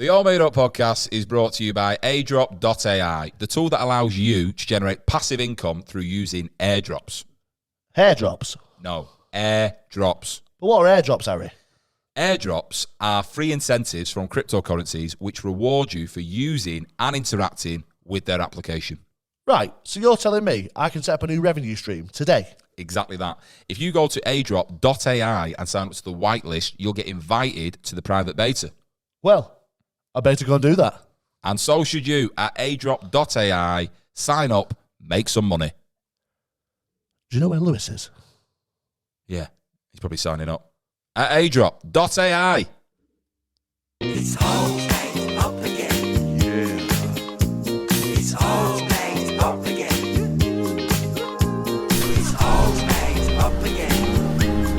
The AllMadeUp podcast is brought to you by airdrop.ai, the tool that allows you to generate passive income through using airdrops. Airdrops? No, airdrops. But what are airdrops, Harry? Airdrops are free incentives from cryptocurrencies which reward you for using and interacting with their application. Right, so you're telling me I can set up a new revenue stream today? Exactly that. If you go to airdrop.ai and sign up to the whitelist, you'll get invited to the private beta. Well, I better go and do that. And so should you at airdrop.ai. Sign up, make some money. Do you know where Lewis is? Yeah, he's probably signing up. At airdrop.ai. It's all made up again. Yeah. It's all made up again. It's all made up again.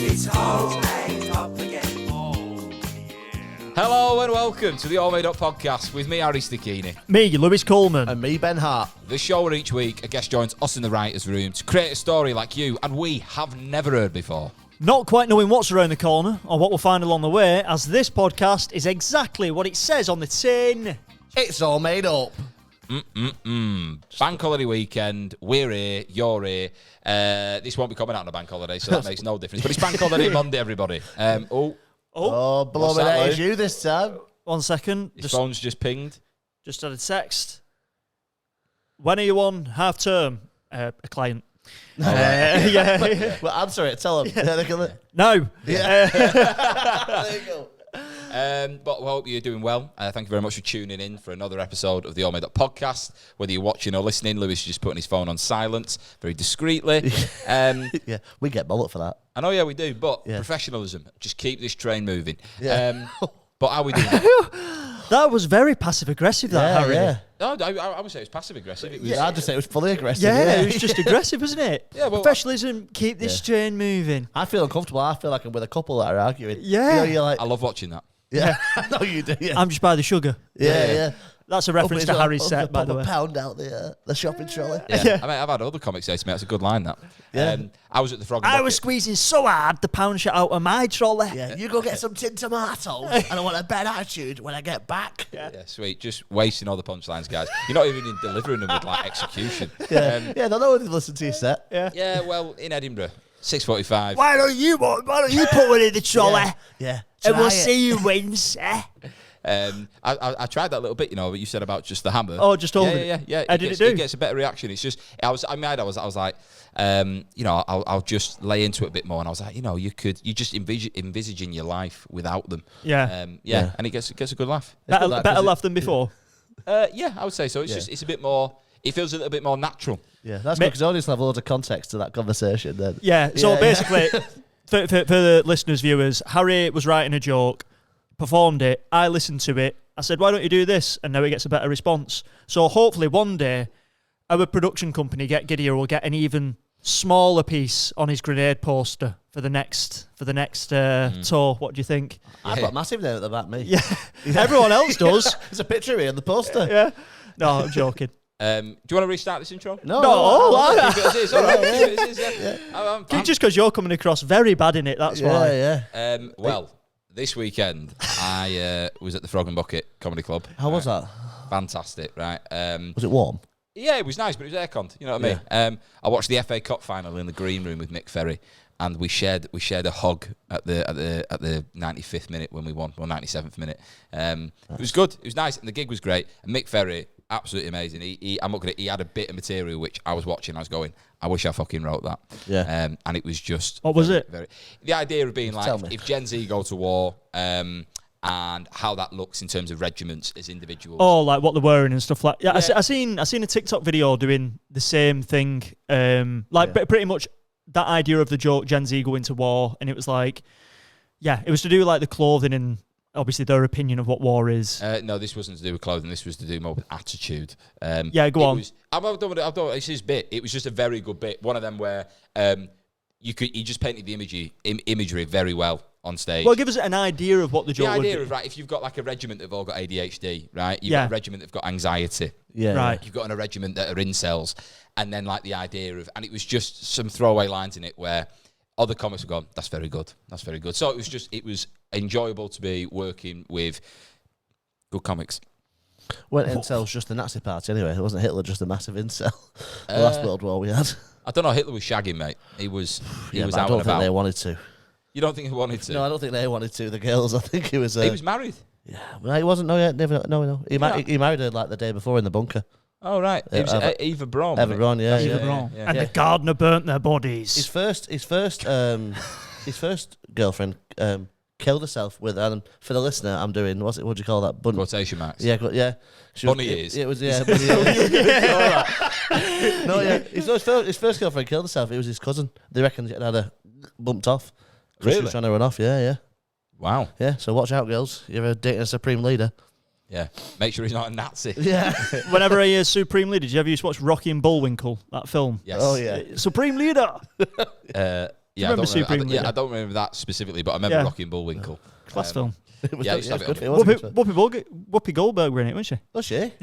It's all made up again. Oh, yeah. Hello and welcome to the All Made Up podcast with me, Harry Sticchini. Me, Lewis Coleman. And me, Ben Hart. The show where each week a guest joins us in the writer's room to create a story like you and we have never heard before. Not quite knowing what's around the corner or what we'll find along the way, as this podcast is exactly what it says on the tin. It's all made up. Bank holiday weekend, we're here, you're here. This won't be coming out on a bank holiday, so that makes no difference. But it's bank holiday Monday, everybody. Oh, below What's that, it Lou? is you this time. 1 second. His phone's just pinged. Just had a text. When are you on half term? A client. Yeah. Well, answer it. Tell them. Yeah. No. There you go. But we hope you're doing well. Thank you very much for tuning in for another episode of the All Made Up podcast. Whether you're watching or listening, Lewis is just putting his phone on silent very discreetly. Yeah, we get bullet for that. I know, yeah, we do, but Yeah. professionalism. Just keep this train moving. Yeah. But how are we doing? That was very passive-aggressive, that, Harry. Yeah. No, I would say it was passive-aggressive. It was, Yeah, I'd just say it was fully aggressive. Yeah, it was just aggressive, wasn't it? Yeah, well, Professionalism, keep this train moving. I feel uncomfortable. I feel like I'm with a couple that are arguing. Yeah. You know, you're like, I love watching that. yeah. I know you do. Yeah. I'm just by the sugar. Yeah. That's a reference to Harry's set, by the way. £1 out the shopping trolley. Yeah. I mean, I've had other comics say to me, that's a good line, that. Yeah. I was at the Frog and I Bucket. was squeezing so hard, the pound shot out of my trolley. Yeah, you go get some tin tomatoes, and I want a bad attitude when I get back. Yeah, sweet. Just wasting all the punchlines, guys. You're not even delivering them with, like, execution. Yeah, yeah, no one listened to your set. Yeah, well, in Edinburgh, 6:45. Why don't you put one in the trolley? Yeah. And we'll Try it. see who wins. I tried that little bit, you know, but you said about just the hammer. Oh, just hold it. Yeah. How did it do? It gets a better reaction. It's just, I was like, you know, I'll just lay into it a bit more. And I was like, you know, you just envisaging your life without them. Yeah. Yeah. And it gets a good laugh. Better laugh than before. Yeah, I would say so. It's a bit more. It feels a little bit more natural. Yeah, that's good because audience have loads of context to that conversation. Then. Yeah, so Yeah, basically, for the listeners, viewers, Harry was writing a joke, performed it, I listened to it, I said, why don't you do this? And now he gets a better response. So hopefully one day, our production company, Get Giddier, will get an even smaller piece on his grenade poster for the next tour. What do you think? I've got massive there at the back, me. Yeah, everyone else does. There's a picture of me on the poster. Yeah. No, I'm joking. Do you want to restart this intro? No. Keep it as is, all right. Keep it as is, yeah. Just because you're coming across very bad in it, that's why. Yeah. Well, this weekend I was at the Frog and Bucket Comedy Club. How was that? Fantastic, right? Was it warm? Yeah, it was nice, but it was air-conned. You know what I mean? I watched the FA Cup final in the green room with Mick Ferry, and we shared a hug at the 95th minute when we won, or 97th minute. It was good. It was nice, and the gig was great. And Mick Ferry, absolutely amazing. He had a bit of material which I was watching. I was going, I wish I fucking wrote that. Yeah. And it was just What was it? The idea of being Tell like, me. if Gen Z go to war, and how that looks in terms of regiments as individuals. Oh, like what they're wearing and stuff like. Yeah, Yeah. I seen a TikTok video doing the same thing. Pretty much that idea of the joke Gen Z going to war, and it was like, yeah, it was to do with like the clothing and obviously their opinion of what war is. No, this wasn't to do with clothing. This was to do more with attitude. Yeah, go on. I've done it's his bit. It was just a very good bit. One of them where he just painted the imagery very well on stage. Well, give us an idea of what the joke The would idea be. of, right, if you've got like a regiment that have all got ADHD, right? You've Yeah. got a regiment that have got anxiety. Yeah. Right. You've got a regiment that are incels. And then like the idea of, and it was just some throwaway lines in it where other comics have gone, that's very good. That's very good. So it was enjoyable to be working with good comics. When incel's just the Nazi party anyway. It wasn't Hitler just a massive incel. The last World War we had. I don't know. Hitler was shagging, mate. He was but out I don't and think they about. wanted to. You don't think he wanted to? No, I don't think they wanted to. The girls, I think he was. He was married. Yeah, well, he wasn't. No, yet. Never. No. He married her like the day before in the bunker. Oh right, it was Eva Braun. Eva Braun, yeah. Eva Braun. And the gardener burnt their bodies. His first girlfriend killed herself with. And for the listener, I'm doing what do you call that? Quotation marks. Yeah, yeah. Bunny ears. It was bunny ears. No, yeah. His first girlfriend killed herself. It was his cousin. They reckon it had her bumped off. Really? She was trying to run off. Yeah. Wow. Yeah. So watch out, girls. You're dating a supreme leader. Yeah. Make sure he's not a Nazi. Yeah. Whenever I hear Supreme Leader, did you ever used to watch Rocky and Bullwinkle, that film? Yes. Oh yeah. Supreme Leader. Yeah, remember Supreme I Leader? don't remember that specifically, but I remember Rocky and Bullwinkle. Class film. It was Yeah, I good. used to have it Good. on It was a good film. Whoopi Goldberg were in it, wasn't she? Was she?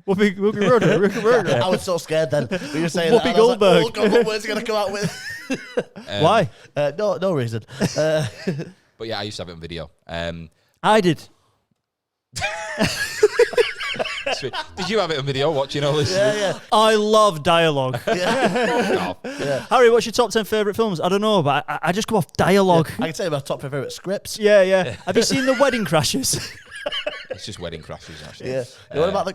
Whoopi Goldberg. I was so scared then. We were saying Whoopi that, and I was Goldberg. Like, oh God, what words are going to come out with? Why? No reason. But yeah, I used to have it on video. I did. Sweet. Did you have it on video watching all this? Yeah. I love dialogue. Oh, Harry, what's your top 10 favourite films? I don't know, but I just go off dialogue. I can tell you my top favourite scripts. Yeah. Have you seen The Wedding Crashers? it's just Wedding Crashers, actually. Yeah. What about the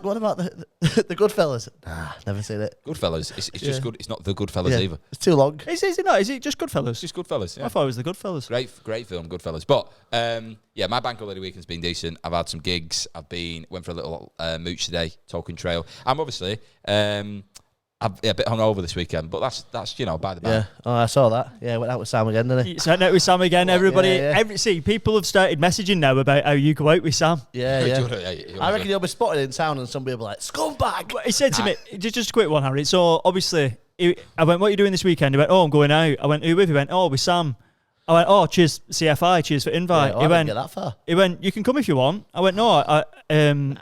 Goodfellas? Nah, never seen it. Goodfellas. It's just good. It's not the Goodfellas either. It's too long. Is it not? Is it just Goodfellas? It's just Goodfellas. Yeah. I thought it was The Goodfellas. Great film, Goodfellas. But yeah, my bank holiday weekend's been decent. I've had some gigs. Went for a little mooch today, Tolkien Trail. I'm obviously I'm a bit hungover this weekend, but that's by the by. Yeah. Oh, I saw that. Yeah, went out with Sam again, didn't he? Sat out with Sam again. Everybody, Yeah. See, people have started messaging now about how you go out with Sam. Yeah. I I reckon you'll be spotted in town and somebody will be like, scumbag! He said to me, just a quick one, Harry. So obviously, I went, "What are you doing this weekend?" He went, "Oh, I'm going out." I went, "Who with?" He went, "Oh, with Sam." I went, "Oh, cheers, CFI, cheers for invite." Yeah, he I went, didn't get that far. "He went, you can come if you want." I went, "No, I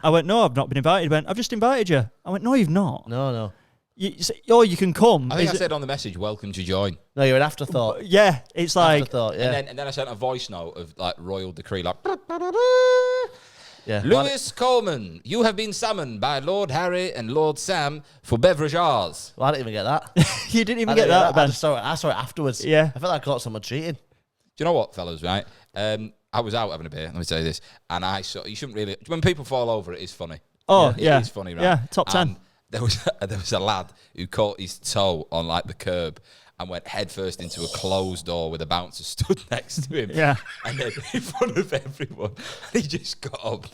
went, no, I've not been invited." He went, "I've just invited you." I went, "No, you've not." No. You can come. think I said on the message, "Welcome to join." No, you're an afterthought. Yeah, it's like Afterthought, yeah. And then I sent a voice note of like royal decree, like Yeah. Lewis Coleman, you have been summoned by Lord Harry and Lord Sam for beverages. Well, I didn't even get that. you didn't even I get didn't that, I Ben. just saw it. I saw it afterwards. Yeah. I felt like I caught someone cheating. Do you know what, fellas? Right, I was out having a beer. Let me tell you this, and I saw you shouldn't really. When people fall over, it is funny. Oh, yeah. It is funny, right? Yeah, top 10. And there was a lad who caught his toe on like the curb and went headfirst into a closed door with a bouncer stood next to him. Yeah. And then in front of everyone, he just got up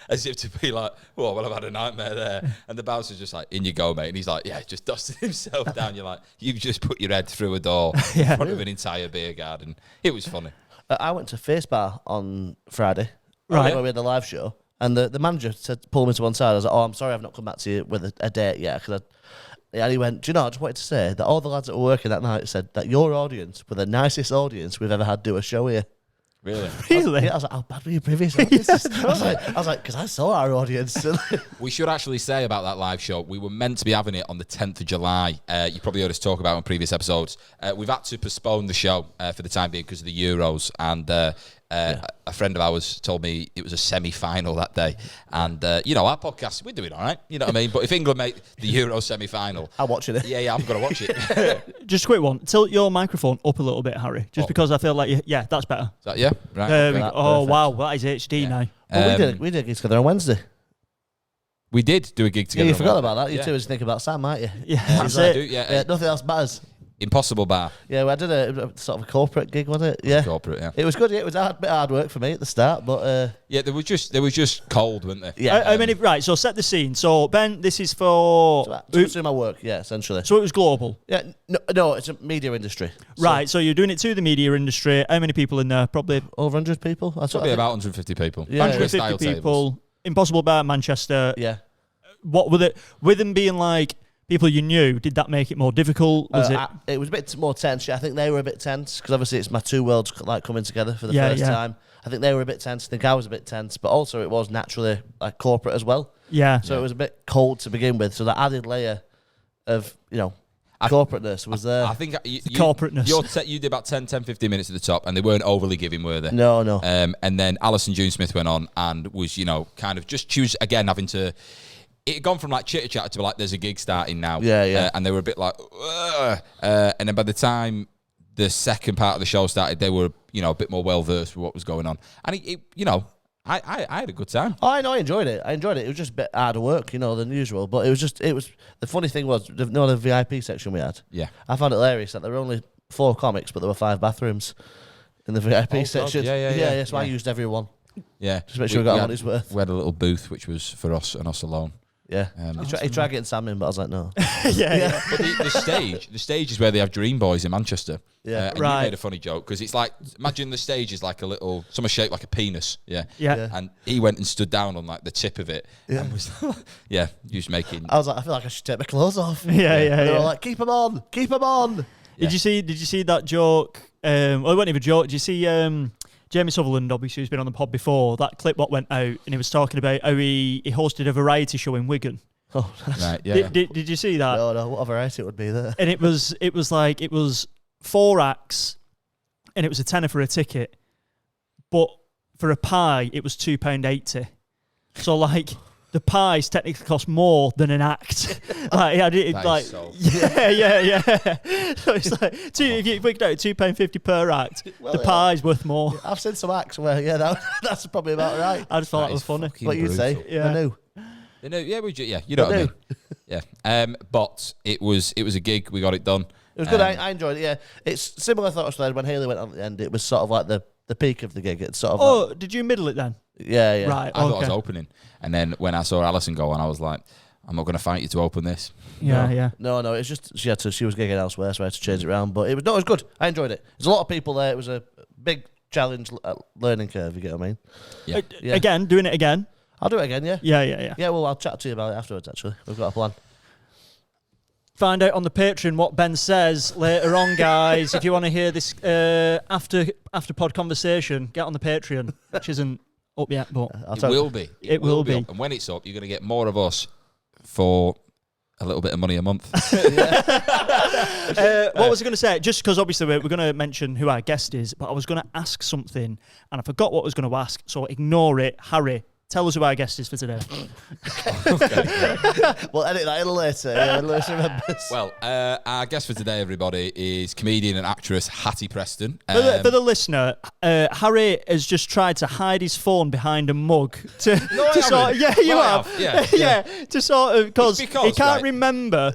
as if to be like, "Oh, well, I've had a nightmare there." And the bouncer's just like, "In you go, mate." And he's like, "Yeah," just dusted himself down. You're like, "You've just put your head through a door in front of an entire beer garden." It was funny. I went to Face Bar on Friday. Right. Where we had the live show. And the manager said, pull me to one side. I was like, "Oh, I'm sorry I've not come back to you with a date yet." And he went, "Do you know, I just wanted to say that all the lads that were working that night said that your audience were the nicest audience we've ever had do a show here." Really? Really? I was like, "How bad were you previously?" I was like, because I saw our audience. We should actually say about that live show, we were meant to be having it on the 10th of July. You probably heard us talk about it on previous episodes. We've had to postpone the show for the time being because of the Euros. And a friend of ours told me it was a semi-final that day. And, our podcast, we're doing all right. You know what I mean? But if England make the Euro semi-final... I'm watching it. Yeah, I'm going to watch it. Just a quick one. Tilt your microphone up a little bit, Harry. Just because I feel like that's better. Is that, yeah? Right. There we okay. go. Oh, Perfect. wow. That is HD now. Well, we did get together on Wednesday. We did do a gig Yeah, together. you on forgot Wednesday. about that. You Yeah. two was thinking about Sam, aren't you? Yeah, That's that's it. it. Yeah, nothing else matters. Impossible Bar. Yeah, well, I did a sort of a corporate gig, wasn't it? Yeah. Corporate, yeah. It was good. Yeah, it was a bit hard work for me at the start, but Yeah, they were just cold, weren't they? yeah. I mean, right, so set the scene. So, Ben, this is for... to do my work, yeah, essentially. So it was global. Yeah, no, it's a media industry. So Right, so you're doing it to the media industry. How many people in there? Probably over 100 people. That's what I Probably think. about 150 people. Yeah. 150 Style people. tables. Impossible Bar, Manchester. Yeah. What with it? With them being like people you knew, did that make it more difficult? Was It was a bit more tense. Yeah, I think they were a bit tense because obviously it's my two worlds like coming together for the first time. I think they were a bit tense. I think I was a bit tense, but also it was naturally like corporate as well. Yeah. So it was a bit cold to begin with. So that added layer of corporateness was there. I think corporateness. You did about 10, 15 minutes at the top, and they weren't overly giving, were they? No. And then Alison June Smith went on and was, kind of just choose again, having to. It had gone from like chitter chatter to like, there's a gig starting now. Yeah. And they were a bit like, ugh. And then by the time the second part of the show started, they were, a bit more well versed with what was going on. And I had a good time. Oh, I know, I enjoyed it. It was just a bit harder work, than usual. But it was the funny thing was, the VIP section we had. Yeah. I found it hilarious that there were only 4 comics, but there were 5 bathrooms in the VIP section. Yeah. So I used every one. Yeah. Just make sure we got our money's worth. We had a little booth, which was for us and us alone. Yeah. He tried getting Sam in, but I was like, no. yeah. But the stage is where they have Dream Boys in Manchester. Yeah. And you made a funny joke because it's like, imagine the stage is like a little, somewhere shaped like a penis. Yeah. And he went and stood down on like the tip of it. Yeah. And was, just making. I was like, I feel like I should take my clothes off. Yeah. And they were like, keep them on. Did you see that joke? Well, it wasn't even a joke. Did you see Jamie Sutherland, obviously, who's been on the pod before, that clip what went out, and he was talking about how he hosted a variety show in Wigan. Oh, right, yeah. Did you see that? No, what a variety it would be there. And it was 4 acts, and it was a tenner for a ticket, but for a pie, it was £2.80. So like, the pies technically cost more than an act. Yeah. So it's like if you worked out £2.50 per act, the pie's worth more. I've seen some acts where that's probably about right. I just thought that was funny. What you'd say? Yeah. I knew. You know what I mean. Yeah. But it was a gig. We got it done. It was good. I enjoyed it. Yeah, it's similar thoughts to when Haley went on at the end. It was sort of like the peak of the gig. It's sort of. Did you middle it then? Yeah. Right. I thought I was opening, and then when I saw Alison go on, I was like, I'm not going to fight you to open this. Yeah. No. It's just she was gigging elsewhere, so I had to change it around. But it was good. I enjoyed it. There's a lot of people there. It was a big challenge, learning curve. You get what I mean? Yeah. Again, doing it again. I'll do it again. Yeah. Yeah. Yeah. Well, I'll chat to you about it afterwards. Actually, we've got a plan. Find out on the Patreon what Ben says later on, guys. If you want to hear this after pod conversation, get on the Patreon, which isn't up yet, but it will be. It will be. And when it's up, you're going to get more of us for a little bit of money a month. What was I going to say? Just because obviously we're going to mention who our guest is, but I was going to ask something and I forgot what I was going to ask, so ignore it. Harry, tell us who our guest is for today. We'll edit that in later. Remembers. Well, our guest for today, everybody, is comedian and actress Hatty Preston. For the listener, Harry has just tried to hide his phone behind a mug to sort. Yeah, you have. Yeah, to sort of because he can't remember.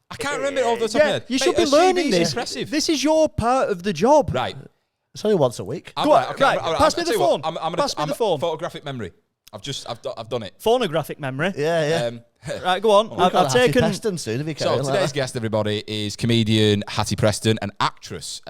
I can't remember it all the top of my head. You should be learning this. Impressive. This is your part of the job. Right. It's only once a week. Pass me the phone. Pass me the phone. Photographic memory. I've done it. Phonographic memory. Yeah. Right, go on. I've taken. Preston soon, if you So today's guest, everybody, is comedian Hatty Preston, an actress.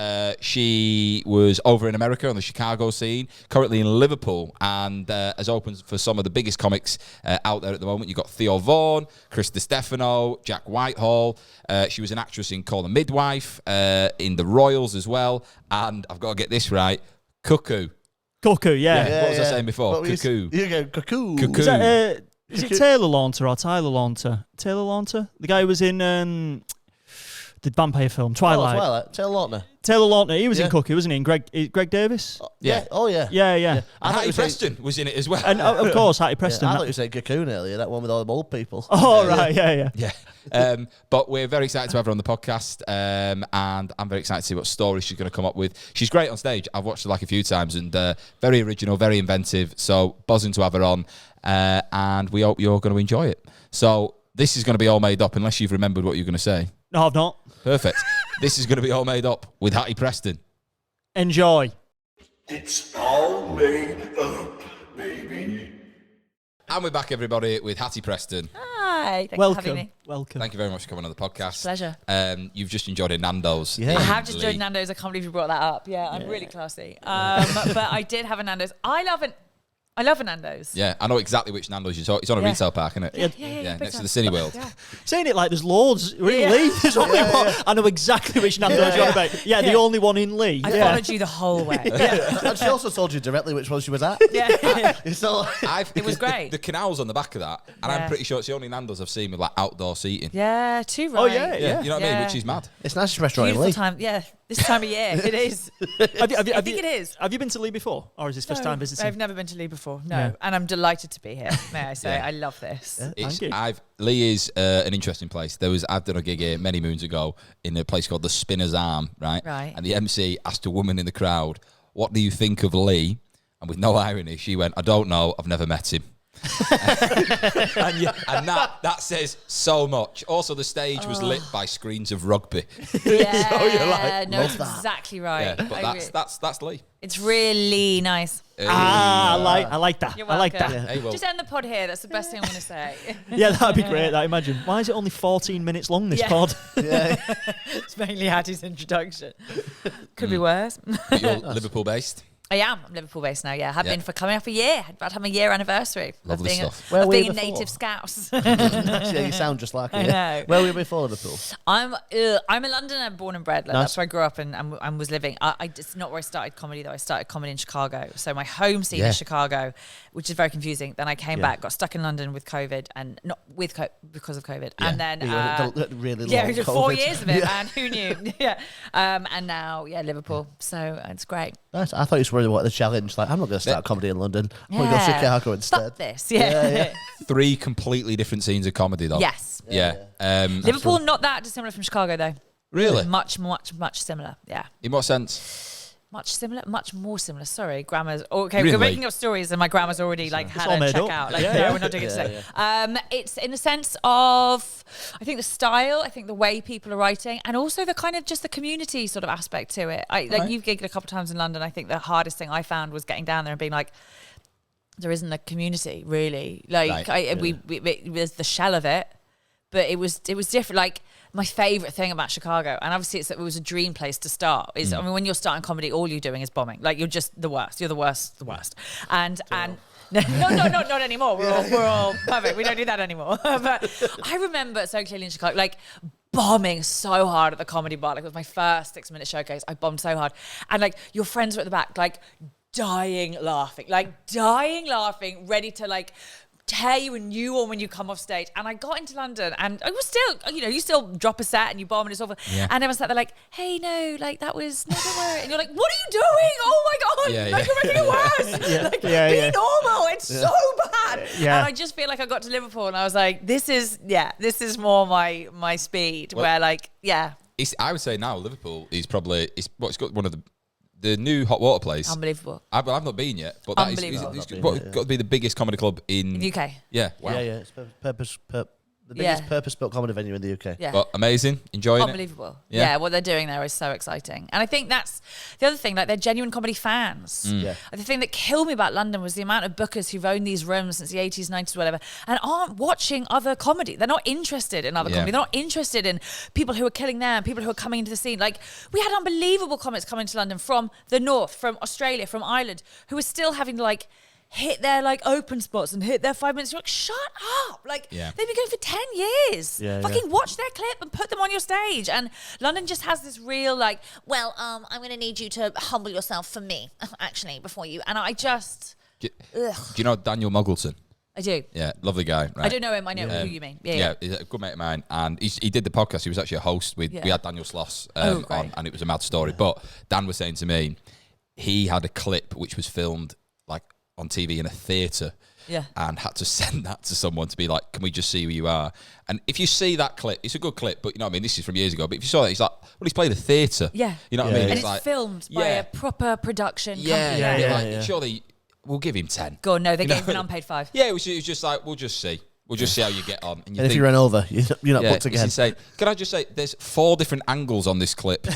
She was over in America on the Chicago scene, currently in Liverpool, and has opened for some of the biggest comics out there at the moment. You've got Theo Vaughan, Chris DiStefano, Jack Whitehall. She was an actress in Call the Midwife, in The Royals as well, and I've got to get this right, Cuckoo. Cuckoo, yeah. What was I saying before? Cuckoo. You go cuckoo. Cuckoo. Is it Taylor Lautner or Tyler Lautner? Taylor Lautner? The guy who was in the vampire film, Twilight. Taylor Lautner. Taylor Lautner, he was in Cuckoo, wasn't he? And Greg Davis? Yeah. Oh, yeah. Yeah. And Hatty Preston was in it as well. And of course, Hatty Preston. I thought you said Cocoon earlier, that one with all the old people. Oh, right, yeah. Yeah. But we're very excited to have her on the podcast, and I'm very excited to see what story she's going to come up with. She's great on stage. I've watched her like a few times, and very original, very inventive. So buzzing to have her on, and we hope you're going to enjoy it. So this is going to be all made up, unless you've remembered what you're going to say. No, I've not. Perfect. This is going to be all made up with Hatty Preston. Enjoy. It's all made up, baby. And we're back, everybody, with Hatty Preston. Hi, thanks for having me. Welcome. Thank you very much for coming on the podcast. Pleasure. You've just enjoyed a Nando's. Yeah. I have just enjoyed Nando's. I can't believe you brought that up. Yeah, I'm really classy. But I did have a Nando's. I I love a Nando's. Yeah, I know exactly which Nando's you're talking. It's on a retail park, isn't it? Yeah, next to the Cineworld. Yeah. Saying it like there's loads. We're in Lee. There's only one. I know exactly which Nando's you're on about. Yeah, the only one in Lee. I followed you the whole way. And she also told you directly which one she was at. Yeah. It was great. The canal's on the back of that, and I'm pretty sure it's the only Nando's I've seen with like outdoor seating. Yeah, too right. Oh, yeah. You know what I mean? Which is mad. It's a nice restaurant in Beautiful Lee. time. Yeah, this time of year it is. I think it is. Have you been to Lee before, or is this first time visiting? I've never been to Lee before. No, Yeah. and I'm delighted to be here. May I say, I love this. Thank you. Lee is an interesting place. I've done a gig here many moons ago in a place called the Spinner's Arm, right? Right. And the MC asked a woman in the crowd, "What do you think of Lee?" And with no irony, she went, "I don't know. I've never met him." and that says so much. Also, the stage was lit by screens of rugby. Yeah, So you're like, no, it's love that. exactly right. Yeah, but that's Lee. It's really nice. I like that. You're I like that. welcome. Hey, well, Just end the pod here. That's the best thing I'm going to say. Yeah, that'd be great. I imagine. Why is it only 14 minutes long? This pod. It's mainly Hatty's introduction. Could be worse. but you're Liverpool based. I am. I'm Liverpool based now. Yeah, have been for coming up a year. About to have my year anniversary Lovely of being stuff. Where of were being you a before? native Scouse. Yeah, you sound just like I it. know. Where were you before Liverpool? I'm a Londoner, born and bred. Like, Nice. That's where I grew up and was living. It's not where I started comedy though. I started comedy in Chicago. So my home scene is Chicago, which is very confusing. Then I came back, got stuck in London with COVID, and not with because of COVID. And then Really long we did 4 COVID. years of it, man. Who knew? And now Liverpool. So it's great. Nice. I thought you were what the challenge. Like, I'm not going to start comedy in London. I'm going to go to Chicago instead. Fuck this. Yeah. 3 completely different scenes of comedy, though. Yes. Yeah. Liverpool not that dissimilar from Chicago though. Really? Much similar. Yeah. In what sense? Much more similar. Sorry, grammar's okay. Really? We're making up stories, and my grammar's already like had all a made check up. out. Like, Yeah, no, yeah. we're not doing it today. It's in the sense of, I think the style, I think the way people are writing, and also the kind of just the community sort of aspect to it. You've gigged a couple of times in London. I think the hardest thing I found was getting down there and being like, there isn't a community really. Like we there's the shell of it, but it was different. Like, my favourite thing about Chicago, and obviously it was a dream place to start, is I mean, when you're starting comedy, all you're doing is bombing. Like, you're just the worst. You're the worst. And no, not anymore. We're all perfect. We don't do that anymore. But I remember so clearly in Chicago, like, bombing so hard at the comedy bar. Like, it was my first 6-minute showcase. I bombed so hard, and like, your friends were at the back, like dying laughing, ready to like tear you a new one when you come off stage. And I got into London, and I was still, you still drop a set and you bomb and it's over. Yeah. And everyone sat there like, hey, no, like, that was, no, don't worry. And you're like, what are you doing? Oh my God, like, you're making it worse. Be normal. It's so bad. Yeah. And I just feel like I got to Liverpool and I was like, this is more my speed, well, where like, I would say now Liverpool is probably, it's got one of the new hot water place. Unbelievable. I've not been yet, but that is got to be the biggest comedy club in the UK. Yeah, wow. Yeah. It's the biggest purpose-built comedy venue in the UK. Yeah. But amazing, enjoying Unbelievable. it. Yeah, what they're doing there is so exciting. And I think that's the other thing, like, they're genuine comedy fans. Yeah. The thing that killed me about London was the amount of bookers who've owned these rooms since the 80s, 90s, whatever, and aren't watching other comedy. They're not interested in other comedy. They're not interested in people who are killing them, people who are coming into the scene. Like, we had unbelievable comics coming to London from the North, from Australia, from Ireland, who were still having to, like, hit their like open spots and hit their 5 minutes. You're like, shut up. Like, they've been going for 10 years. Fucking watch their clip and put them on your stage. And London just has this real like, well, I'm going to need you to humble yourself for me, actually, before you. And I just... Do you know Daniel Muggleton? I do. Yeah, lovely guy. Right? I don't know him. I know who you mean. Yeah, he's a good mate of mine. And he did the podcast. He was actually a host. We had Daniel Sloss on, and it was a mad story. But Dan was saying to me, he had a clip which was filmed like on TV in a theatre, and had to send that to someone to be like, can we just see who you are? And if you see that clip, it's a good clip, but you know what I mean, this is from years ago, but if you saw that, he's like, well, he's played a theatre. You know what I mean? And it's like, filmed by a proper production company. Surely we'll give him 10. God, no, they gave him an unpaid 5. Yeah, it was just like, we'll just see. We'll just see how you get on. And if you run over, you're not booked it's again. insane. Can I just say, there's 4 different angles on this clip. You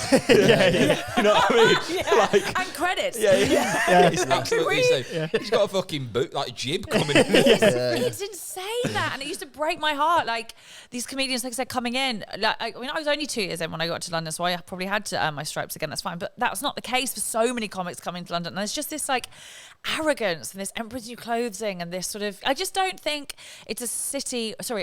know what I mean? Yeah. And credits. It's absolutely insane. He's got a fucking boot, like jib coming in. It's insane that, and it used to break my heart. Like these comedians, like I said, coming in. Like, I mean, I was only 2 years in when I got to London, so I probably had to earn my stripes again. That's fine, but that was not the case for so many comics coming to London. And there's just this like arrogance and this Emperor's New Clothing and this sort of. I just don't think it's a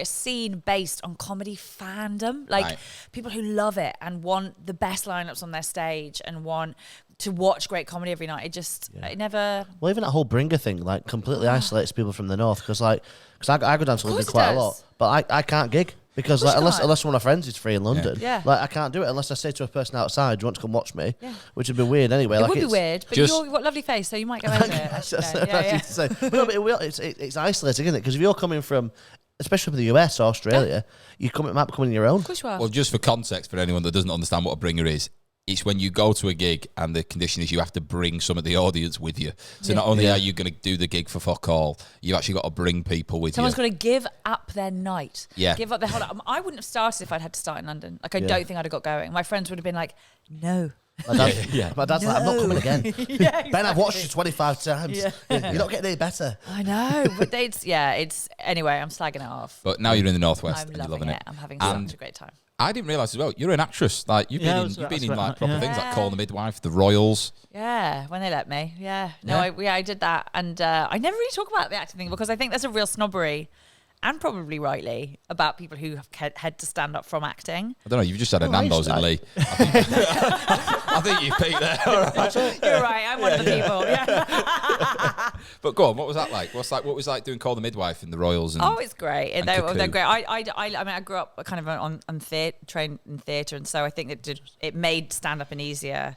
scene based on comedy fandom. Like people who love it and want the best lineups on their stage and want to watch great comedy every night. It never. Well, even that whole bringer thing, like, completely isolates people from the north. Because I go down to London quite a lot, but I can't gig. Because like, unless one of my friends is free in London, like I can't do it unless I say to a person outside, "Do you want to come watch me?" Which would be weird anyway. It like would be weird, but you've got a lovely face, so you might go over it. No, but it's isolating, isn't it? Because if you're coming from, especially from the US or Australia, you might be coming on your own. Of course you are. Well, just for context, for anyone that doesn't understand what a bringer is, it's when you go to a gig and the condition is you have to bring some of the audience with you. So not only are you going to do the gig for fuck all, you've actually got to bring people with Someone's you. got to give up their night. Yeah. Give up their whole. I wouldn't have started if I'd had to start in London. Like, I don't think I'd have got going. My friends would have been like, no. My dad's like, I'm not coming again. Ben, I've watched you 25 times. You're not getting any better. I know. But anyway, I'm slagging it off. But now you're in the Northwest I'm and you're loving loving it. it. I'm having such a great time. I didn't realise as well, you're an actress. Like you've been in like proper things like Call the Midwife, The Royals. Yeah, when they let me. Yeah. No, I did that. And I never really talk about the acting thing because I think there's a real snobbery, and probably rightly, about people who have had to stand up from acting. I don't know, you've just had a Nando's in Lee. I think you peaked there. All right. You're right, I'm one of the people. Yeah. But go on, what was that like? What was like doing Call the Midwife in The Royals? And, it's great. and They're great. I mean, I grew up kind of on trained in theatre, and so I think it made stand-up an easier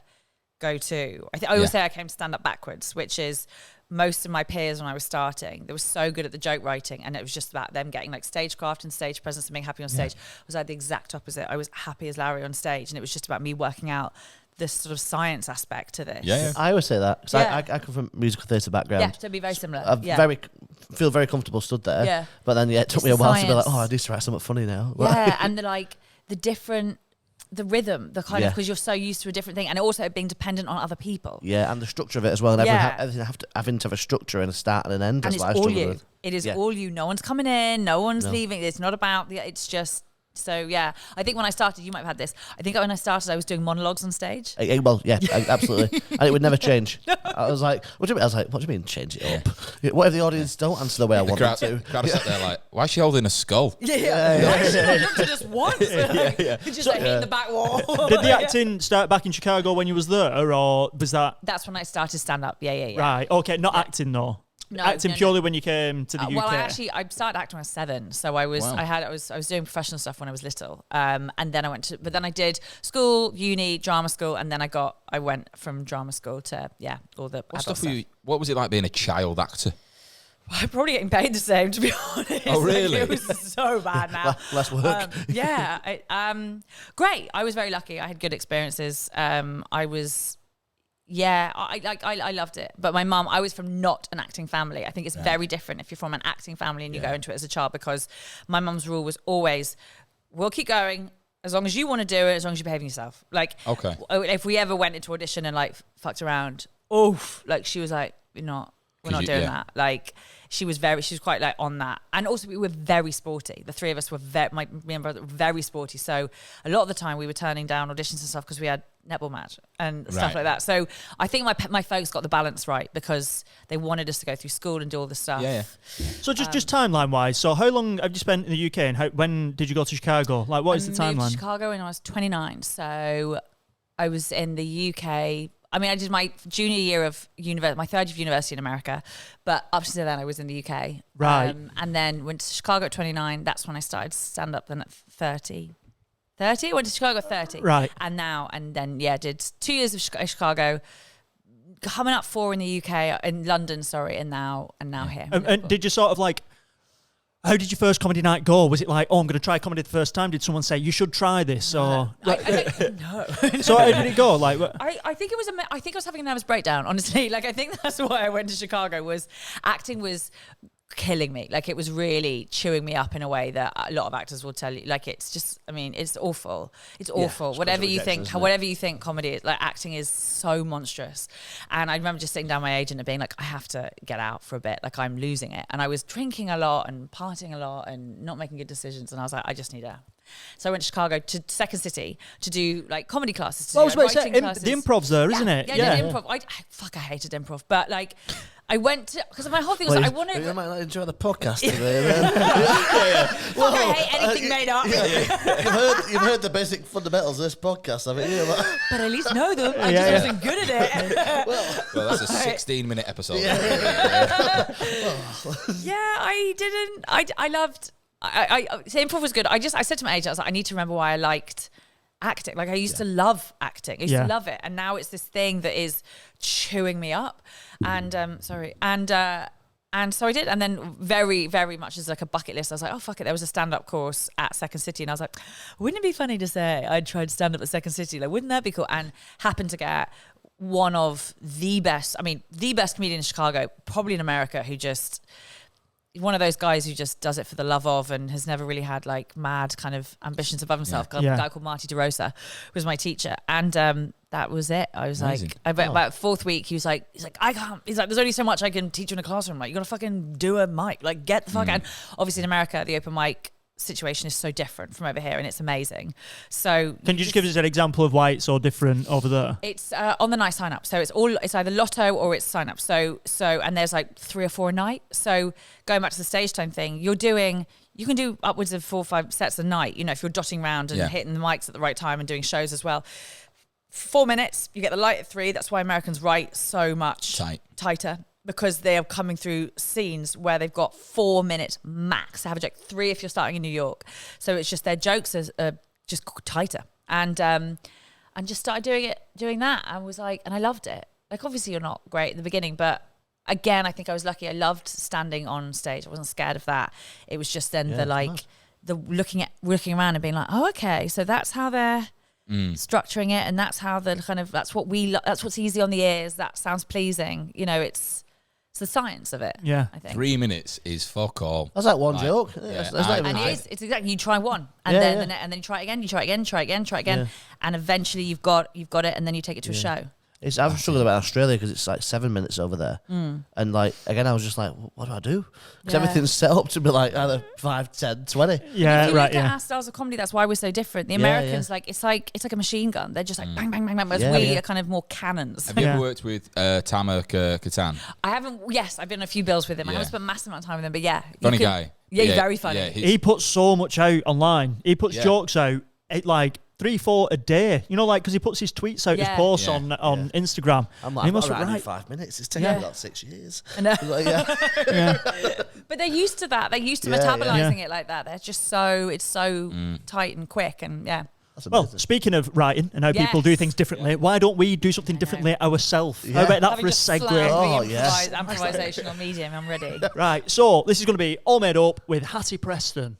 go-to. I always say I came to stand-up backwards, which is most of my peers when I was starting, they were so good at the joke writing, and it was just about them getting like stagecraft and stage presence and being happy on stage. Was like the exact opposite. I was happy as Larry on stage, and it was just about me working out this sort of science aspect to this. I always say that because I come from a musical theatre background. Yeah, to be very similar. I feel very comfortable stood there. Yeah. But then it took me a while to be like, I need to write something funny now. Yeah, and the rhythm, the kind of, because you're so used to a different thing, and also being dependent on other people. Yeah, and the structure of it as well. And everything having to have a structure and a start and an end. And That's it's what I all struggle you. with. It is all you. No one's coming in. No one's leaving. It's not about it's just. So I think when I started, you might have had this. I think when I started, I was doing monologues on stage. Absolutely, and it would never change. I was like, what do you mean change it up? What if the audience don't answer the way I want them to? The crowd sat there like, why is she holding a skull? I looked at us once. Just hitting the back wall. Did the acting start back in Chicago when you was there, or was that? That's when I started stand up. Yeah. Right. Okay. Not acting though. Acting purely when you came to the UK. Well, I started acting when I was 7, so I was doing professional stuff when I was little, and then I did school, uni, drama school, and then I went from drama school to all the What stuff. What was it like being a child actor? I'm probably getting paid the same, to be honest. Oh, really? Like, it was so bad now. Less work. Great. I was very lucky. I had good experiences. I loved it. But my mum, I was from not an acting family. I think it's very different if you're from an acting family and you go into it as a child, because my mum's rule was always, we'll keep going as long as you want to do it, as long as you're behaving yourself. Like, if we ever went into audition and like fucked around, she was like, we're not doing that. Like, she was quite like on that. And also we were very sporty. The three of us were me and brother were very sporty. So a lot of the time we were turning down auditions and stuff because we had netball match and stuff like that. So I think my folks got the balance right because they wanted us to go through school and do all this stuff. So just timeline wise, so how long have you spent in the UK, and when did you go to Chicago? Like, what is the timeline? I moved to Chicago when I was 29. So I was in the UK. I mean, I did my junior year of university, my third year of university in America, but up to then I was in the UK. Right. And then went to Chicago at 29. That's when I started stand up. Then at 30. I went to Chicago at 30. Right. And then did 2 years of Chicago, coming up 4 in the UK, in London, and now here. And did you sort of like, how did your first comedy night go? Was it like, I'm going to try comedy the first time? Did someone say, you should try this? Or No. So how did it go? Like, I think it was. I think I was having a nervous breakdown. Honestly, like I think that's why I went to Chicago. Was acting was killing me. Like, it was really chewing me up in a way that a lot of actors will tell you. Like, it's just, I mean, it's awful. It's awful. it's Whatever you rejection, think, isn't it? whatever you think comedy is, like, acting is so monstrous. And I remember just sitting down with my agent and being like, I have to get out for a bit. Like, I'm losing it. And I was drinking a lot and partying a lot and not making good decisions. And I was like, I just need out. So I went to Chicago, to Second City, to do like comedy classes. To Well, I was do, about to say, writing classes. the improv's there, isn't it? Yeah, the improv. I hated improv, but like, I went to, because my whole thing was, I want to. You might not enjoy the podcast today. Fuck, I hate anything made up. You've heard the basic fundamentals of this podcast, haven't you? But at least know them. I just wasn't good at it. Well, that's a 16-minute episode. Yeah, I didn't. I loved. So improv was good. I said to my agent, I was like, I need to remember why I liked acting. Like, I used to love acting. I used to love it, and now it's this thing that is chewing me up. And so I did. And then very, very much as like a bucket list, I was like, oh fuck it. There was a stand-up course at Second City, and I was like, wouldn't it be funny to say I tried stand-up at Second City? Like, wouldn't that be cool? And happened to get one of the best. I mean, the best comedian in Chicago, probably in America, who just. One of those guys who just does it for the love of and has never really had like mad kind of ambitions above himself. A guy called Marty DeRosa was my teacher, and that was it. I was Amazing. like, about fourth week, he's like, I can't. He's like, there's only so much I can teach you in a classroom. Like, you gotta fucking do a mic. Like, get the fuck out. And obviously in America, the open mic situation is so different from over here, and it's amazing. So Can you just give us an example of why it's so different over there? it's on the night sign up, so it's either lotto or it's sign up. So and there's like 3 or 4 a night. So going back to the stage time thing, you can do upwards of 4 or 5 sets a night. You know, if you're dotting around and hitting the mics at the right time and doing shows as well. 4 minutes, you get the light at 3. That's why Americans write so much tighter. Because they are coming through scenes where they've got 4 minutes max to have a joke. 3 if you're starting in New York. So it's just their jokes are just tighter. And just started doing that. I was like, and I loved it. Like, obviously you're not great at the beginning, but again, I think I was lucky. I loved standing on stage. I wasn't scared of that. It was just then the looking around and being like, oh, okay, so that's how they're structuring it, and that's how that's what's easy on the ears. That sounds pleasing. You know, it's the science of it. Yeah, I think 3 minutes is fuck all. That's like one joke. That's not even it's exactly. You try one, and then you try it again. You try it again, and eventually you've got it, and then you take it to a show. I've struggled about Australia because it's like 7 minutes over there, and like again, I was just like, what do I do? Because everything's set up to be like either 5, 10, 20. Yeah, right. Look at our styles of comedy. That's why we're so different. The Americans, like it's like a machine gun. They're just like bang, bang, bang, bang. Whereas we are kind of more cannons. Have you ever worked with Tamer Katan? I haven't. Yes, I've been on a few bills with him. I haven't spent a massive amount of time with him, but funny guy. Yeah, he's very funny. Yeah, he puts so much out online. He puts jokes out at like 3-4 a day, you know, like because he puts his tweets out, his posts on Instagram. I'm like, I'm writing 5 minutes. It's taken about 6 years. I know. Like, but they're used to that. They're used to metabolizing it like that. They're just so tight and quick, and Well, speaking of writing and how people do things differently, why don't we do something differently ourselves? How about that for a segue? Oh, yes. Improvisational medium. I'm ready. Right, so this is going to be All Made Up with Hatty Preston.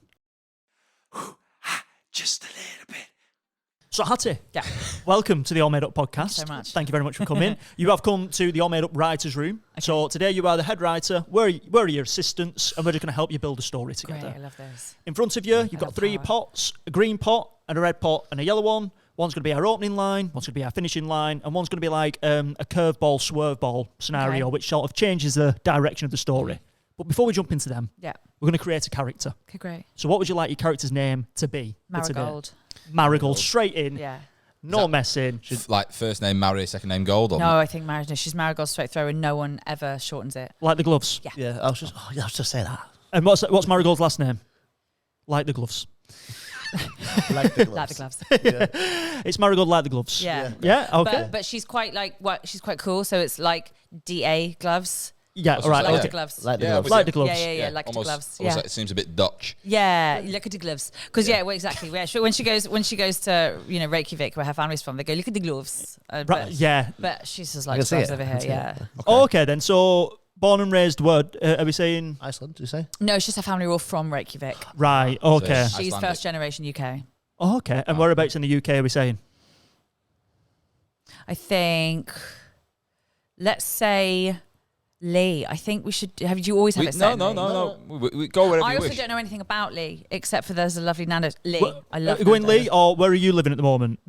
Just a little bit. So Hattie, welcome to the All Made Up podcast. Thanks so much. Thank you very much for coming. You have come to the All Made Up writers' room. Okay. So today you are the head writer. Where are your assistants? And we're just going to help you build a story together. Great, I love this. In front of you, you've got 3 pots, a green pot and a red pot and a yellow one. One's going to be our opening line, one's going to be our finishing line, and one's going to be like a curveball, swerve ball scenario, which sort of changes the direction of the story. But before we jump into them, we're going to create a character. Okay, great. So what would you like your character's name to be? Marigold. Marigold, straight in. Yeah. No messing. Like first name Mary, second name Gold? Or no, I think Marigold. No, she's Marigold straight through, and no one ever shortens it. Like the gloves. Yeah. I was just saying that. And what's Marigold's last name? Like the gloves. Like the gloves. Like the gloves. It's Marigold like the gloves. Yeah. Yeah. Okay. But she's quite she's quite cool. So it's like DA gloves. Yeah, all right. Like Okay. the gloves. Like the Yeah, gloves. Like the gloves. Yeah, like the gloves. Almost like it seems a bit Dutch. Yeah, look at the gloves. Because well, exactly. Yeah, when she goes to Reykjavik, where her family's from, they go look at the gloves. Right. Yeah. But she's just like gloves over here. Yeah. Okay then. So born and raised, what are we saying? Iceland? Do you say? No, it's just her family are all from Reykjavik. Right. Okay. She's Icelandic. first generation UK. Oh, okay. And whereabouts in the UK are we saying? I think, let's say Lee. I think we should. Have you always have it set? No. We go wherever I you also wish. don't know anything about Lee except for there's a lovely Nando's. Lee. I love Going Nando's. Lee, or where are you living at the moment?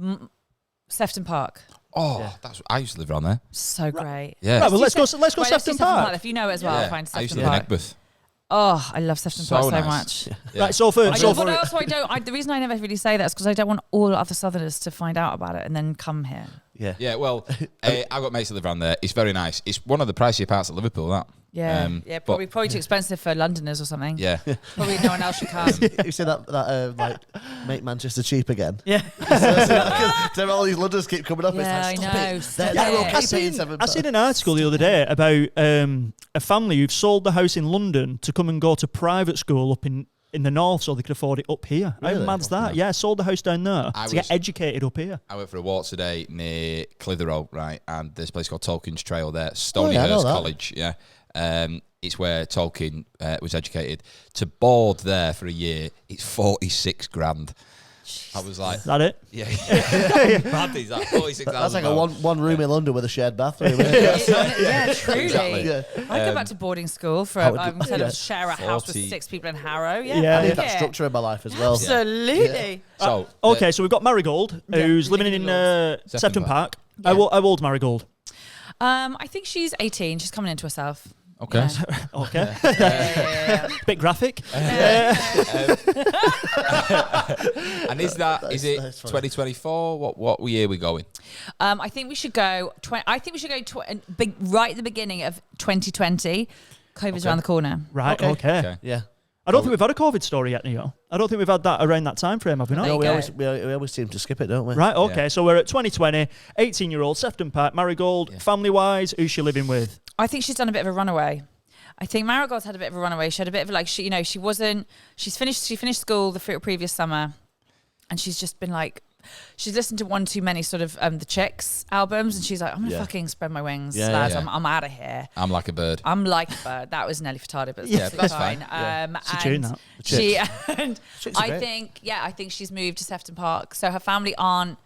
Sefton Park. Oh, I used to live around there. So great. Yeah. Right, well, let's go Right, let's do Sefton Park. If you know it as well, Yeah. find I used to Sefton live in Park. Egbert. Oh, I love Sefton So Park so nice. much. Yeah. Right, so for But also the reason I never really say that is because I don't want all other Southerners to find out about it and then come here. Yeah. Yeah, well, I've got mates that live around there. It's very nice. It's one of the pricier parts of Liverpool, that. Yeah, but- probably too expensive for Londoners or something. Yeah. Probably no one else should come. You said that like make Manchester cheap again. Yeah. So all these Londoners keep coming up. Yeah, it's like, I know. Stop it. Stop They're it. okay paying £7. I seen an article the other day about a family who've sold the house in London to come and go to private school up in the north so they could afford it up here. How Really? mad's that? Yeah, sold the house down there I to get was- educated up here. I went for a walk today near Clitheroe, right? And there's a place called Tolkien's Trail there, I know Stonyhurst that. College. Yeah. It's where Tolkien was educated. To board there for a year, it's 46 grand. I was like, Is that it? yeah. Mad is that? 46,000 That's like a pounds. one room in London with a shared bathroom. Yeah, truly. Exactly. Yeah. I'd go back to boarding school for instead of share a house with 40. 6 people in Harrow. Yeah, Yeah. I need fuck that it. structure in my life as well. Absolutely. So, Okay, so we've got Marigold, who's living in Sefton Sefton Park. Park. How old's Marigold? I think she's 18. She's coming into herself. okay. Yeah. Okay. Yeah. Bit graphic. And is That's it funny. 2024? What year are we going? I think we should go. I think we should go right at the beginning of 2020. COVID's around the corner. Right, Okay. okay. Yeah. I don't think we've had a COVID story yet, Neo. I don't think we've had that around that time frame, have we not? There No, you we go. always seem to skip it, don't we? Right, okay. Yeah. So we're at 2020, 18-year-old, Sefton Park, Marigold. Family-wise, who's she living with? I think she's done a bit of a runaway. I think Marigold's had a bit of a runaway. She had a bit of like she finished school the previous summer, and she's just been like, she's listened to one too many sort of the Chicks albums, and she's like, I'm gonna fucking spread my wings, Yeah, lads. yeah. I'm out of here. I'm like a bird. I'm like a bird. That was Nelly Furtado, but Yeah, that's fine. fine. It's a tune, that. She and Chicks are I great. think she's moved to Sefton Park, so her family aren't.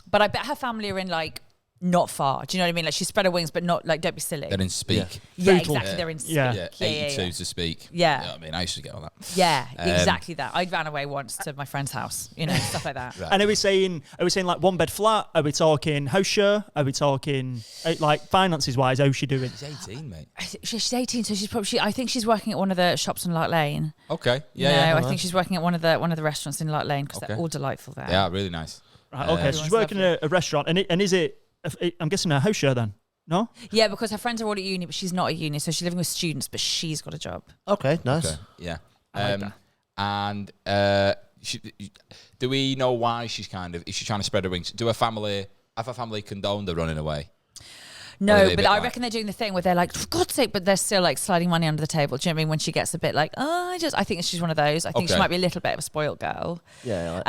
But I bet her family are in like not far. Do you know what I mean? Like she spread her wings, but not like don't be silly. They're in Speak. Yeah, Bootle. exactly. They're in Speak. Yeah. Yeah, Yeah, 82 yeah. to Speak. Yeah. You know what I mean, I used to get on that. Yeah, exactly that. I ran away once to my friend's house, stuff like that. Right. And are we saying like one bed flat? Are we talking house share? Are we talking like finances wise? How's she doing? She's 18, mate. She's 18, so she's probably. I think she's working at one of the shops on Lark Lane. Okay. Yeah, I think she's working at one of the restaurants in Lark Lane because they're Okay. all delightful there. yeah, really nice. Right, okay, so she's Everyone's working lovely. at a restaurant, and is it? I'm guessing a house share then. No. Yeah, because her friends are all at uni, but she's not at uni, so she's living with students, but she's got a job. Okay, nice. Okay. Yeah. I like And do we know why is she trying to spread her wings? Have her family condoned her running away? Or are No, they a but bit I like- reckon they're doing the thing where they're like, for God's sake, but they're still like sliding money under the table. Do you know what I mean? When she gets a bit like, I think she's one of those. I think she Okay. might be a little bit of a spoiled girl. Yeah, I like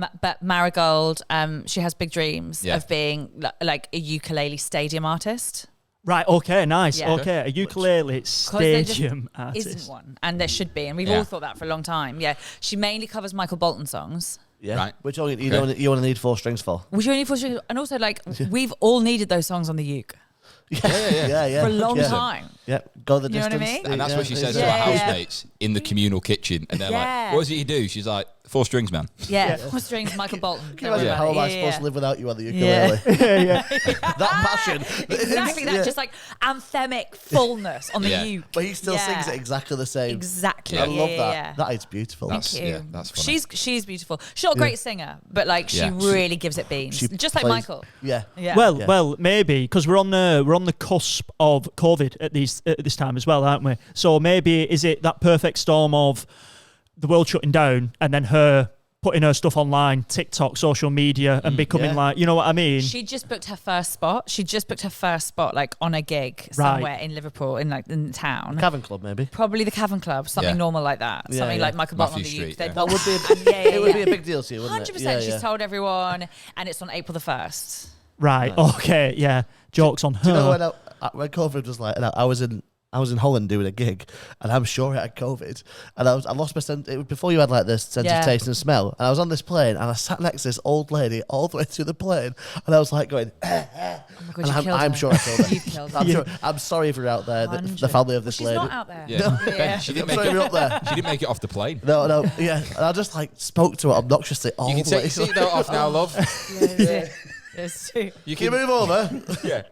that. But Marigold, she has big dreams Yeah. of being like a ukulele stadium artist. Right. Okay. Nice. Yeah. Okay. A ukulele 'Cause there just stadium artist. isn't one, and there should be, and we've Yeah. all thought that for a long time. Yeah, she mainly covers Michael Bolton songs. Yeah. Right. Which only you Okay. only need 4 strings for. Which only for, and also like we've all needed those songs on the uke Yeah. for a long yeah. time. Yeah. Go the You know what I distance. mean? And that's what she says to Yeah, her yeah. housemates in the communal kitchen. And they're Yeah. like, what is it you do? She's like, 4 strings, man. Yeah, four strings, Michael Bolton. Can you imagine how am I supposed to live without you on the Yeah. ukulele? yeah. That passion. Exactly that, Yeah. just like anthemic fullness on the Yeah. uke. But he still Yeah. sings it exactly the same. Exactly. I love yeah, that. yeah. That is beautiful. Thank That's- you. yeah, that's funny. She's beautiful. She's not a great singer, but like she Yeah. really gives it beans. She Just like plays- Michael. Yeah. Yeah. Well, maybe because we're on the cusp of COVID at this time as well, aren't we? So maybe is it that perfect storm of the world shutting down and then her putting her stuff online, TikTok, social media, and becoming Yeah. like, you know what I mean? She just booked her first spot. Like on a gig Right. somewhere in Liverpool, in the town. Cavern Club, maybe. Probably the Cavern Club, something Yeah. normal like that. Yeah, Something yeah. like Michael Bolton on Matthew the Uke. Street, yeah. That would be. Yeah, It would be yeah. a big deal to you, wouldn't it? 100%. She's told everyone, and it's on April the 1st. Right. Okay. Yeah. Jokes on her. Do you know when COVID was like? I was in I was in Holland doing a gig, and I'm sure I had COVID, and I lost my sense. It was before you had like this sense of taste and smell, and I was on this plane, and I sat next to this old lady all the way through the plane, and I was like going, Oh my God, and I'm sure I killed her. You've killed her. I'm sorry if you're out there, the family of this She's lady. not out there. Yeah. She didn't I'm sorry make you're it up there. She didn't make it off the plane. No, yeah. And I just like spoke to her obnoxiously all You the can take way. your seatbelt off now, love. Yes, too. You Can you can move over? Yeah.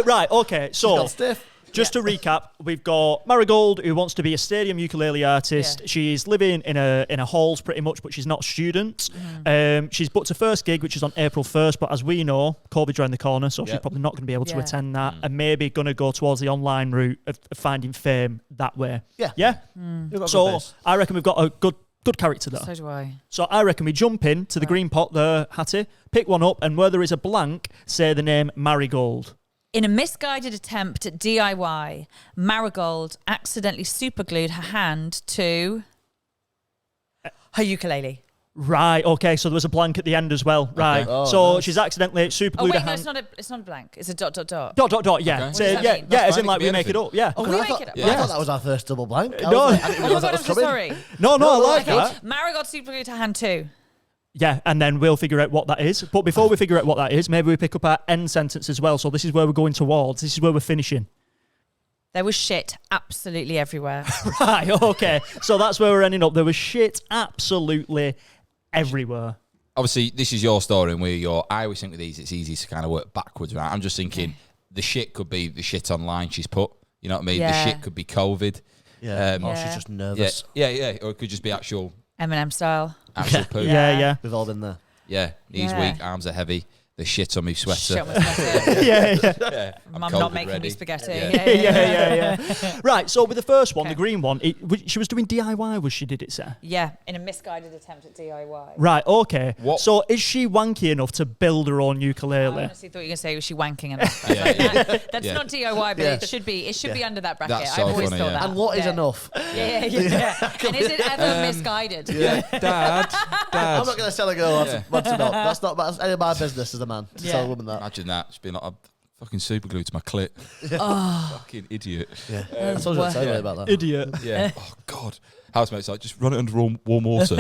Right, okay, so Got stiff. just to recap, we've got Marigold, who wants to be a stadium ukulele artist. Yeah. She's living in a halls pretty much, but she's not a student. She's booked her first gig, which is on April 1st, but as we know, COVID's around the corner, so she's Yep. probably not going to be able to Yeah. attend that, and maybe going to go towards the online route of finding fame that way. Yeah. Yeah? You've got a good So base. I reckon we've got a good character there. So do I. So I reckon we jump in to the green pot there, Hattie, pick one up, and where there is a blank, say the name Marigold. In a misguided attempt at DIY, Marigold accidentally superglued her hand to her ukulele. Right, okay, so there was a blank at the end as well. Right, Oh, so nice. she's accidentally Oh superglued wait, her no, hand. it's not a blank. It's a dot. Yeah. Okay. So, What does that yeah, mean? yeah, That's as in fine, like it we can be make it anything. up. Yeah. Oh, we make it up. I thought that was our first double blank. I No. was like, I didn't Oh my realise God, that was I'm so coming. sorry. No, I like Okay. that. Marigold superglued her hand too. Yeah, and then we'll figure out what that is. But before we figure out what that is, maybe we pick up our end sentence as well. So this is where we're going towards. This is where we're finishing. There was shit absolutely everywhere. Right, okay. So that's where we're ending up. There was shit absolutely everywhere. Obviously, this is your story and we're your... I always think with these, it's easy to kind of work backwards, right? I'm just thinking the shit could be the shit online she's put. You know what I mean? Yeah. The shit could be COVID. Yeah. Yeah. She's just Yeah, nervous. yeah. Or it could just be actual Eminem style. poo. Yeah. We've all been there. Yeah, knees Yeah. weak, arms are heavy. The shit on me sweater. Shit on my sweater. Yeah. Yeah, I'm Mum COVID not making ready. me spaghetti. Yeah. Yeah. Right, so with the first one, Okay. the green one, she was doing DIY, was she, did it say? Yeah, in a misguided attempt at DIY. Right, okay. What- So is she wanky enough to build her own I ukulele? honestly thought you were going to say, was she wanking enough? Yeah. That's Yeah. not DIY, but Yeah. it should be. It should be under that bracket. That's I've so always funny, thought yeah. that. And what is Yeah. enough? Yeah. And is it ever misguided? Dad. I'm not going to tell a girl Yeah. what to not. That's any of my business as a man. To Yeah. tell a woman that. Imagine that. Just being like, I'm fucking super glued to my clit. Fucking idiot. Yeah. I told you to tell you about that. Idiot. Yeah. Oh, God. Housemate's like, just run it under warm water.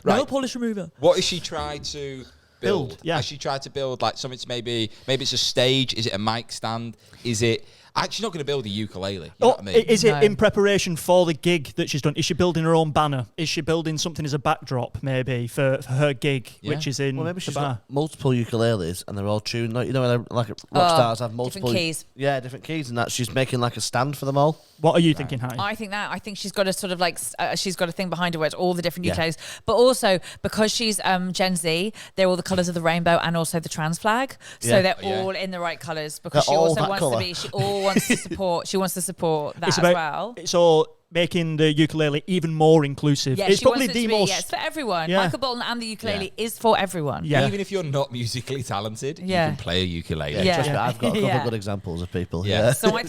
Right. polish remover. What has she tried to build? Yeah. Has she tried to build like something to maybe it's a stage? Is it a mic stand? Is it... She's not going to build a ukulele. You know what I mean? Is it No. in preparation for the gig that she's done? Is she building her own banner? Is she building something as a backdrop, maybe, for her gig, Yeah. which is in Well, maybe the she's bar? got multiple ukuleles and they're all tuned. Like, you know, when like rock stars have multiple keys. Yeah, different keys, and that she's making like a stand for them all. What are you thinking, Hattie? I think she's got a sort of like she's got a thing behind her where it's all the different Yeah. ukuleles, but also because she's Gen Z, they're all the colours of the rainbow and also the trans flag, so Yeah. they're Yeah. all in the right colours because They're she all also that wants colour. to be. She all wants to support. She wants to support that It's as well. So making the ukulele even more inclusive. Yeah, it's she probably wants it the to be, most. yeah, it's for everyone. Yeah. Michael Bolton and the ukulele is for everyone. Yeah. Even if you're not musically talented, Yeah. you can play a ukulele. Yeah. Trust me, I've got a couple Yeah. of good examples of people. Yeah. Yeah. So I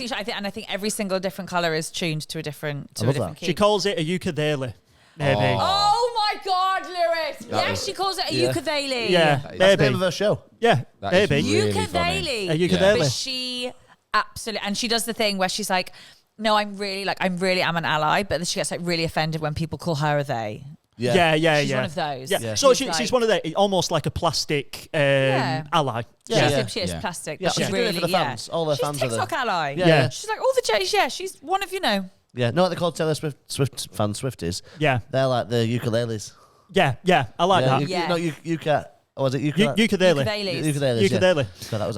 think every single different colour is tuned to a different I love different that. key. She calls it a ukulele, maybe. Oh my God, Lewis! That Yes, is- she calls it a Yeah. ukulele. Yeah, That is- That's the name maybe. of her show. Yeah, That is maybe. really Ukulele. A ukulele. But she absolutely, and she does the thing where she's like, no, I'm really am an ally, but then she gets like really offended when people call her a they. Yeah, She's one of those. Yeah. Yeah. So She's she's like- one of the almost like a plastic Yeah. ally. Yeah. She is Yeah. plastic. Yeah, But she's she's doing it really, for the fans. All her she's fans are there. TikTok ally. Yeah, yeah. She's like all the J's. Yeah, she's one of Yeah, no, what they call Taylor Swift fans, Swifties. Yeah, They're like the ukuleles. yeah. I like yeah, that. Yeah. No, you can't. Oh, was it ukulele? Ukulele. ukuleles. Ukuleles. Ukulele. Yeah. So that was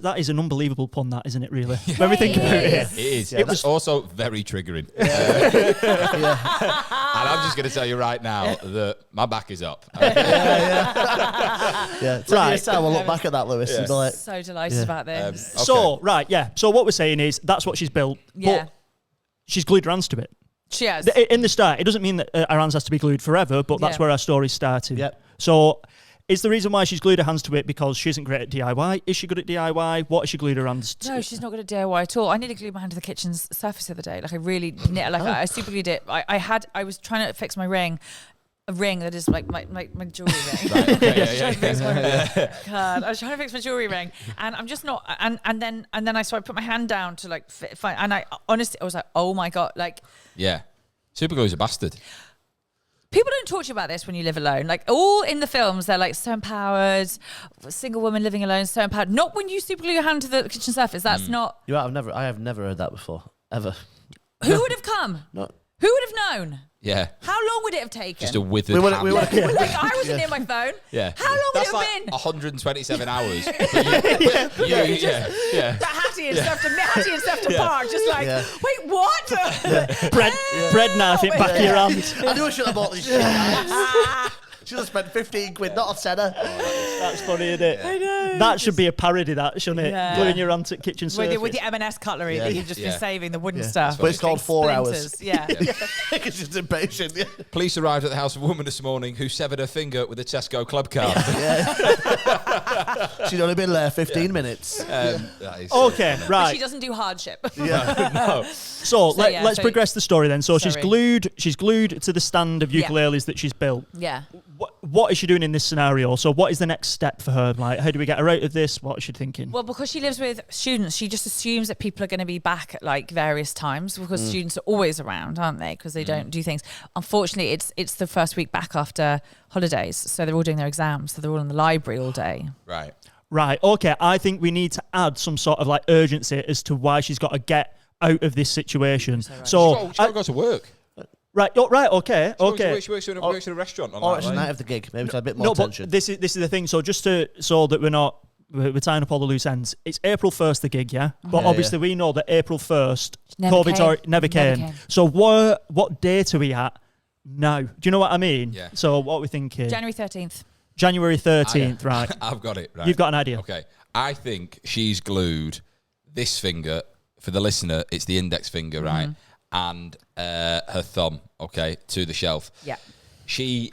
That is an unbelievable pun, that isn't it? Really, when we think about it. It is. Yeah, It was also very triggering. And I'm just going to tell you right now that my back is up. Yeah. 10 years time, we'll look back at that, Lewis, and be like, So delighted Yeah. about this. Okay. So right, yeah. So what we're saying is that's what she's built. Yeah. But she's glued her hands to it. She has. In the start, it doesn't mean that her hands has to be glued forever, but that's Yeah. where our story started. Yep. So is the reason why she's glued her hands to it because she isn't great at DIY? Is she good at DIY? What has she glued her hands to? No, she's not good at DIY at all. I nearly glued my hand to the kitchen's surface the other day. Like I really, I super glued it. I was trying to fix my ring. a ring that is like my jewelry ring. Right, okay, God, I was trying to fix my jewelry ring, and I'm just not. And then I put my hand down to like find, and I honestly I was like, oh my God, like Yeah. Super glue's a bastard. people don't talk to you about this when you live alone. Like all in the films, they're like so empowered, single woman living alone, so empowered. Not when you super glue your hand to the kitchen surface. That's not. I have never heard that before, ever. Who would have come? No. Who would have known? Yeah. How long would it have taken? Just a withered We wanna- hand. we wanna- Like I wasn't near my phone. Yeah. How long That's would it like have been? 127 hours. Yeah. That Hatty and stuff to park, just like, Yeah. wait, what? Bread knife in back of your hand. I knew I should have bought this shit. Should have spent 15 quid, not on tenner. That's funny, isn't it? I know. That should be a parody, that, shouldn't it? Yeah. Gluing your hand to kitchen surface. With your M&S cutlery that you've just been saving, the wooden stuff. But it's called 4 hours. Yeah. It's just impatient. Yeah. Police arrived at the house of a woman this morning who severed her finger with a Tesco club card. She'd only been there 15 minutes. That is Okay, But right. she doesn't do hardship. no. So let's progress the story then. So she's Sorry. glued to the stand of ukuleles that she's built. Yeah. What is she doing in this scenario? So what is the next step for her? Like, how do we get her out of this? What is she thinking? Well, because she lives with students, she just assumes that people are going to be back at like various times because students are always around, aren't they? Because they don't do things. Unfortunately, it's the first week back after holidays, so they're all doing their exams, so they're all in the library all day. Right. Right, okay. I think we need to add some sort of like urgency as to why she's got to get out of this situation. So, She's got to go to work. right, okay. She works in a restaurant. Or it's the night of the gig. Maybe it's a bit more No, but tension. this is the thing. So just so that we're tying up all the loose ends. It's April 1st, the gig, yeah? But Yeah, obviously we know that April 1st, Never COVID's came. never Never came. came. So what date are we at now? Do you know what I mean? Yeah. So what are we thinking? January 13th. January 13th, right. I've got it. Right. You've got an idea. Okay. I think she's glued this finger, for the listener, it's the index finger, right? And her thumb, okay, to the shelf. Yeah. She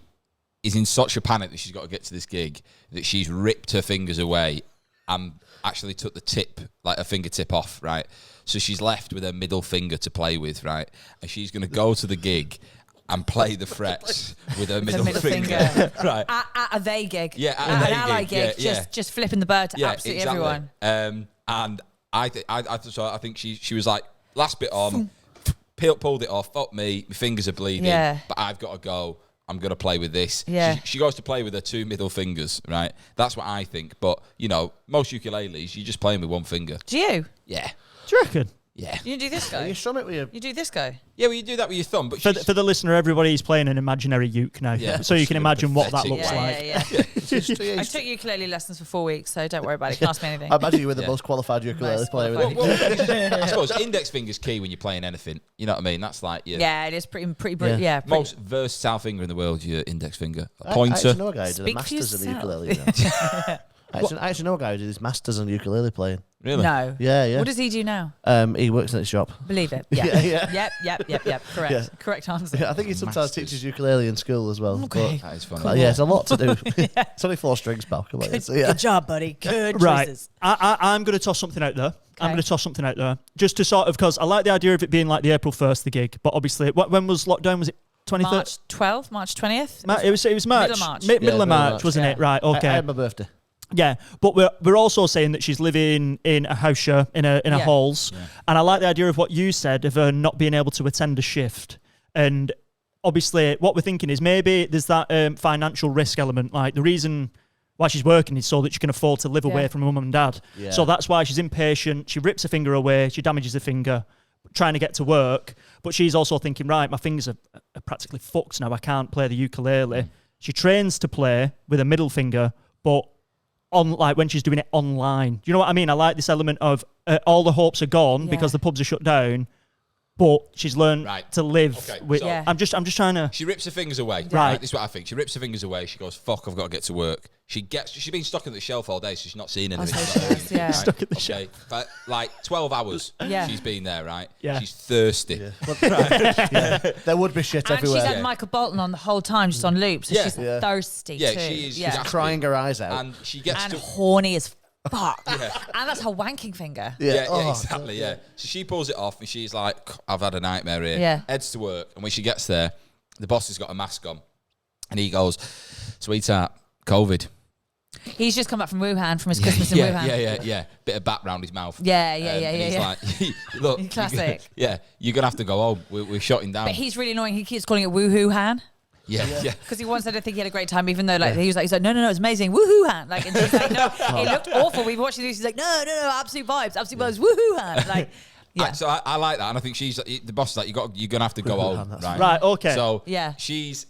is in such a panic that she's got to get to this gig that she's ripped her fingers away and actually took the tip, like her fingertip off, right? So she's left with her middle finger to play with, right? And she's going to go to the gig and play the frets with her middle finger. Right. At a they gig. Yeah, at an they ally gig, gig. yeah. Just flipping the bird to absolutely everyone. And I think she was like, last bit on, pulled it off. Fuck me, my fingers are bleeding. Yeah. But I've got to go. I'm going to play with this. Yeah. She goes to play with her two middle fingers, right? That's what I think. But, you know, most ukuleles, you're just playing with one finger. Do you? Yeah. Do you reckon? Yeah. You do this guy? You strum it with your... You do this guy? Yeah, well, you do that with your thumb. But For she's- the listener, everybody's playing an imaginary uke now. Yeah. So you can imagine what that Pathetic. looks like. Yeah. I took ukulele lessons for 4 weeks, so don't worry about it. You can ask me anything. I imagine you were the most qualified ukulele Most player. Well, I suppose index finger's key when you're playing anything. You know what I mean? That's like your Yeah, it is pretty Yeah. yeah. Pretty, most versatile finger in the world, your index finger. A I pointer. actually know a guy who did a Speak for masters in the yourself. ukulele. You know. I actually know a guy who did his masters in ukulele playing. Really? No. Yeah. What does he do now? He works in his shop. Believe it. Yeah. Yep. Correct. Yeah. Correct answer. Yeah, I think he sometimes Masters. teaches ukulele in school as well. Okay. That is funny. But, yeah, it's a lot to do. It's only 4 strings, pal. Come on. So, yeah. Good job, buddy. Good Right. choices. I'm going to toss something out there. I'm Okay. going to toss something out there. Just to sort of, because I like the idea of it being like the April 1st, the gig. But obviously, when was lockdown? Was it 23rd? March 12th, March 20th. It was March. Middle of March. Middle Yeah, of middle March, of wasn't yeah. it? Right, I okay. had my birthday. Yeah, but we're also saying that she's living in a house share, in a Yeah. halls. And I like the idea of what you said of her not being able to attend a shift. And obviously, what we're thinking is maybe there's that financial risk element. Like the reason why she's working is so that she can afford to live away from her mum and dad. Yeah. So that's why she's impatient. She rips her finger away. She damages her finger trying to get to work. But she's also thinking, right, my fingers are practically fucked now. I can't play the ukulele. She trains to play with a middle finger, but on like when she's doing it online. Do you know what I mean? I like this element of all the hopes are gone because the pubs are shut down, but she's learned Right. to live Okay, with. so- Yeah. I'm just trying to. She rips her fingers away. Right. This is what I think. She rips her fingers away. She goes, "Fuck! I've got to get to work." She's been stuck at the shelf all day, so she's not seen anything. so she has, yeah. Stuck at the okay. But like 12 hours, Yeah. she's been there, right? Yeah. She's thirsty. There would be shit And everywhere. she's had Michael Bolton on the whole time, just on loop. So Yeah. she's Yeah. thirsty Yeah, too. she is. Yeah. She's crying her eyes out. And she gets And to. horny as fuck. Yeah. And that's her wanking finger. Yeah, Oh, exactly. Yeah. So she pulls it off, and she's like, "I've had a nightmare here." Yeah. Heads to work, and when she gets there, the boss has got a mask on, And he goes, sweetheart, COVID. He's just come back from Wuhan, from his Christmas in Wuhan. Yeah. Bit of bat round his mouth. Yeah. And he's like, look, Classic. You're gonna have to go home. We're shutting down. But he's really annoying. He keeps calling it Woohoo-Han. Yeah. Because he once said, I think he had a great time, even though he was like, no, it's amazing, woohoo-han. Like, and she's like, no, it looked awful. We were watching this. He's like, no, absolute vibes, woohoo-han. Like, yeah. So I like that, and I think the boss is like, you're gonna have to go home, right? Right, okay. So Yeah. she's,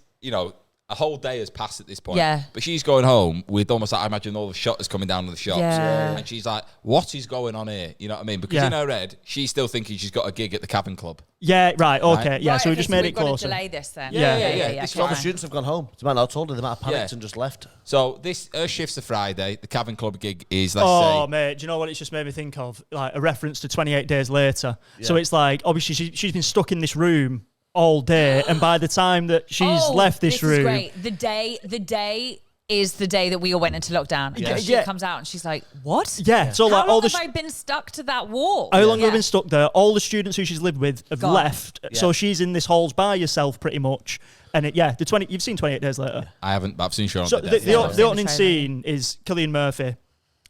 a whole day has passed at this point. Yeah. But she's going home with almost like, I imagine all the shutters coming down to the shops. Yeah. And she's like, what is going on here? You know what I mean? Because in her head, she's still thinking she's got a gig at the cabin club. Yeah, right, okay. Right. Yeah, so we okay, just made it we've got to closer. delay this then. Yeah. Because all the students have gone home. They might not have told her. They might have panicked and just left. So her shift's a Friday. The cabin club gig is, let's Oh, say... mate, do you know what it's just made me think of? Like a reference to 28 Days Later. So it's like, obviously, she's been stuck in this room all day, and by the time that she's left this room... Is great. The day is the day that we all went into lockdown. Yeah. And she comes out and she's like, what? Yeah, so like How all long the... have I been stuck to that wall? How long have you been stuck there? All the students who she's lived with have Gone. left, so she's in this halls by herself pretty much. And you've seen 28 Days Later. I haven't, but I've seen Shaun So of the Dead. the opening trailer. scene is Cillian Murphy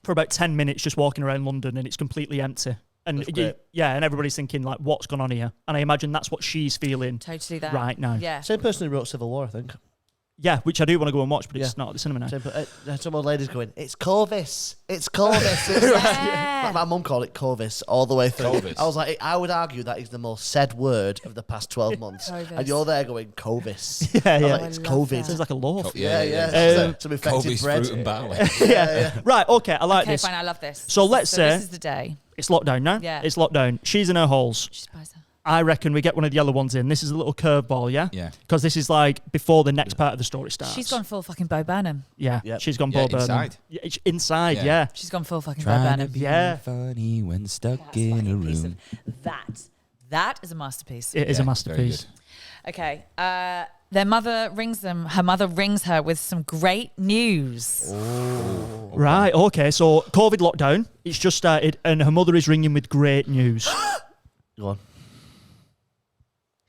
for about 10 minutes just walking around London, and it's completely empty. And and everybody's thinking like, what's gone on here? And I imagine that's what she's feeling Totally that. right now. Yeah. Same person who wrote Civil War, I think. Yeah, which I do want to go and watch, but it's not at the cinema now. Some old ladies going, it's Corvis. It's Corvis. Yeah. My mum called it Corvis all the way through. Corvis. I was like, I would argue that is the most said word of the past 12 months. Corvis. And you're there going, Corvis. Yeah, I'm yeah. like, it's I love COVID. Sounds like a loaf. Yeah. Some infected Kobe's bread. fruit and barley. Right, okay, I like Okay, this. fine, I love this. So let's say this is the day. it's lockdown now. Yeah. It's lockdown. She's in her halls. She just buys her. I reckon we get one of the yellow ones in. This is a little curveball, yeah? Yeah. Because this is like before the next part of the story starts. She's gone full fucking Bo Burnham. Yeah, Yep. she's gone Yeah, Bo Burnham. inside. Yeah, inside, Yeah. yeah. She's gone full fucking Bo Trying to Burnham. be Yeah. funny when stuck in a room. That is a masterpiece. It is a Yeah, masterpiece. Okay. Their mother rings them. Her mother rings her with some great news. Right, okay, so COVID lockdown, it's just started, and her mother is ringing with great news. Go on.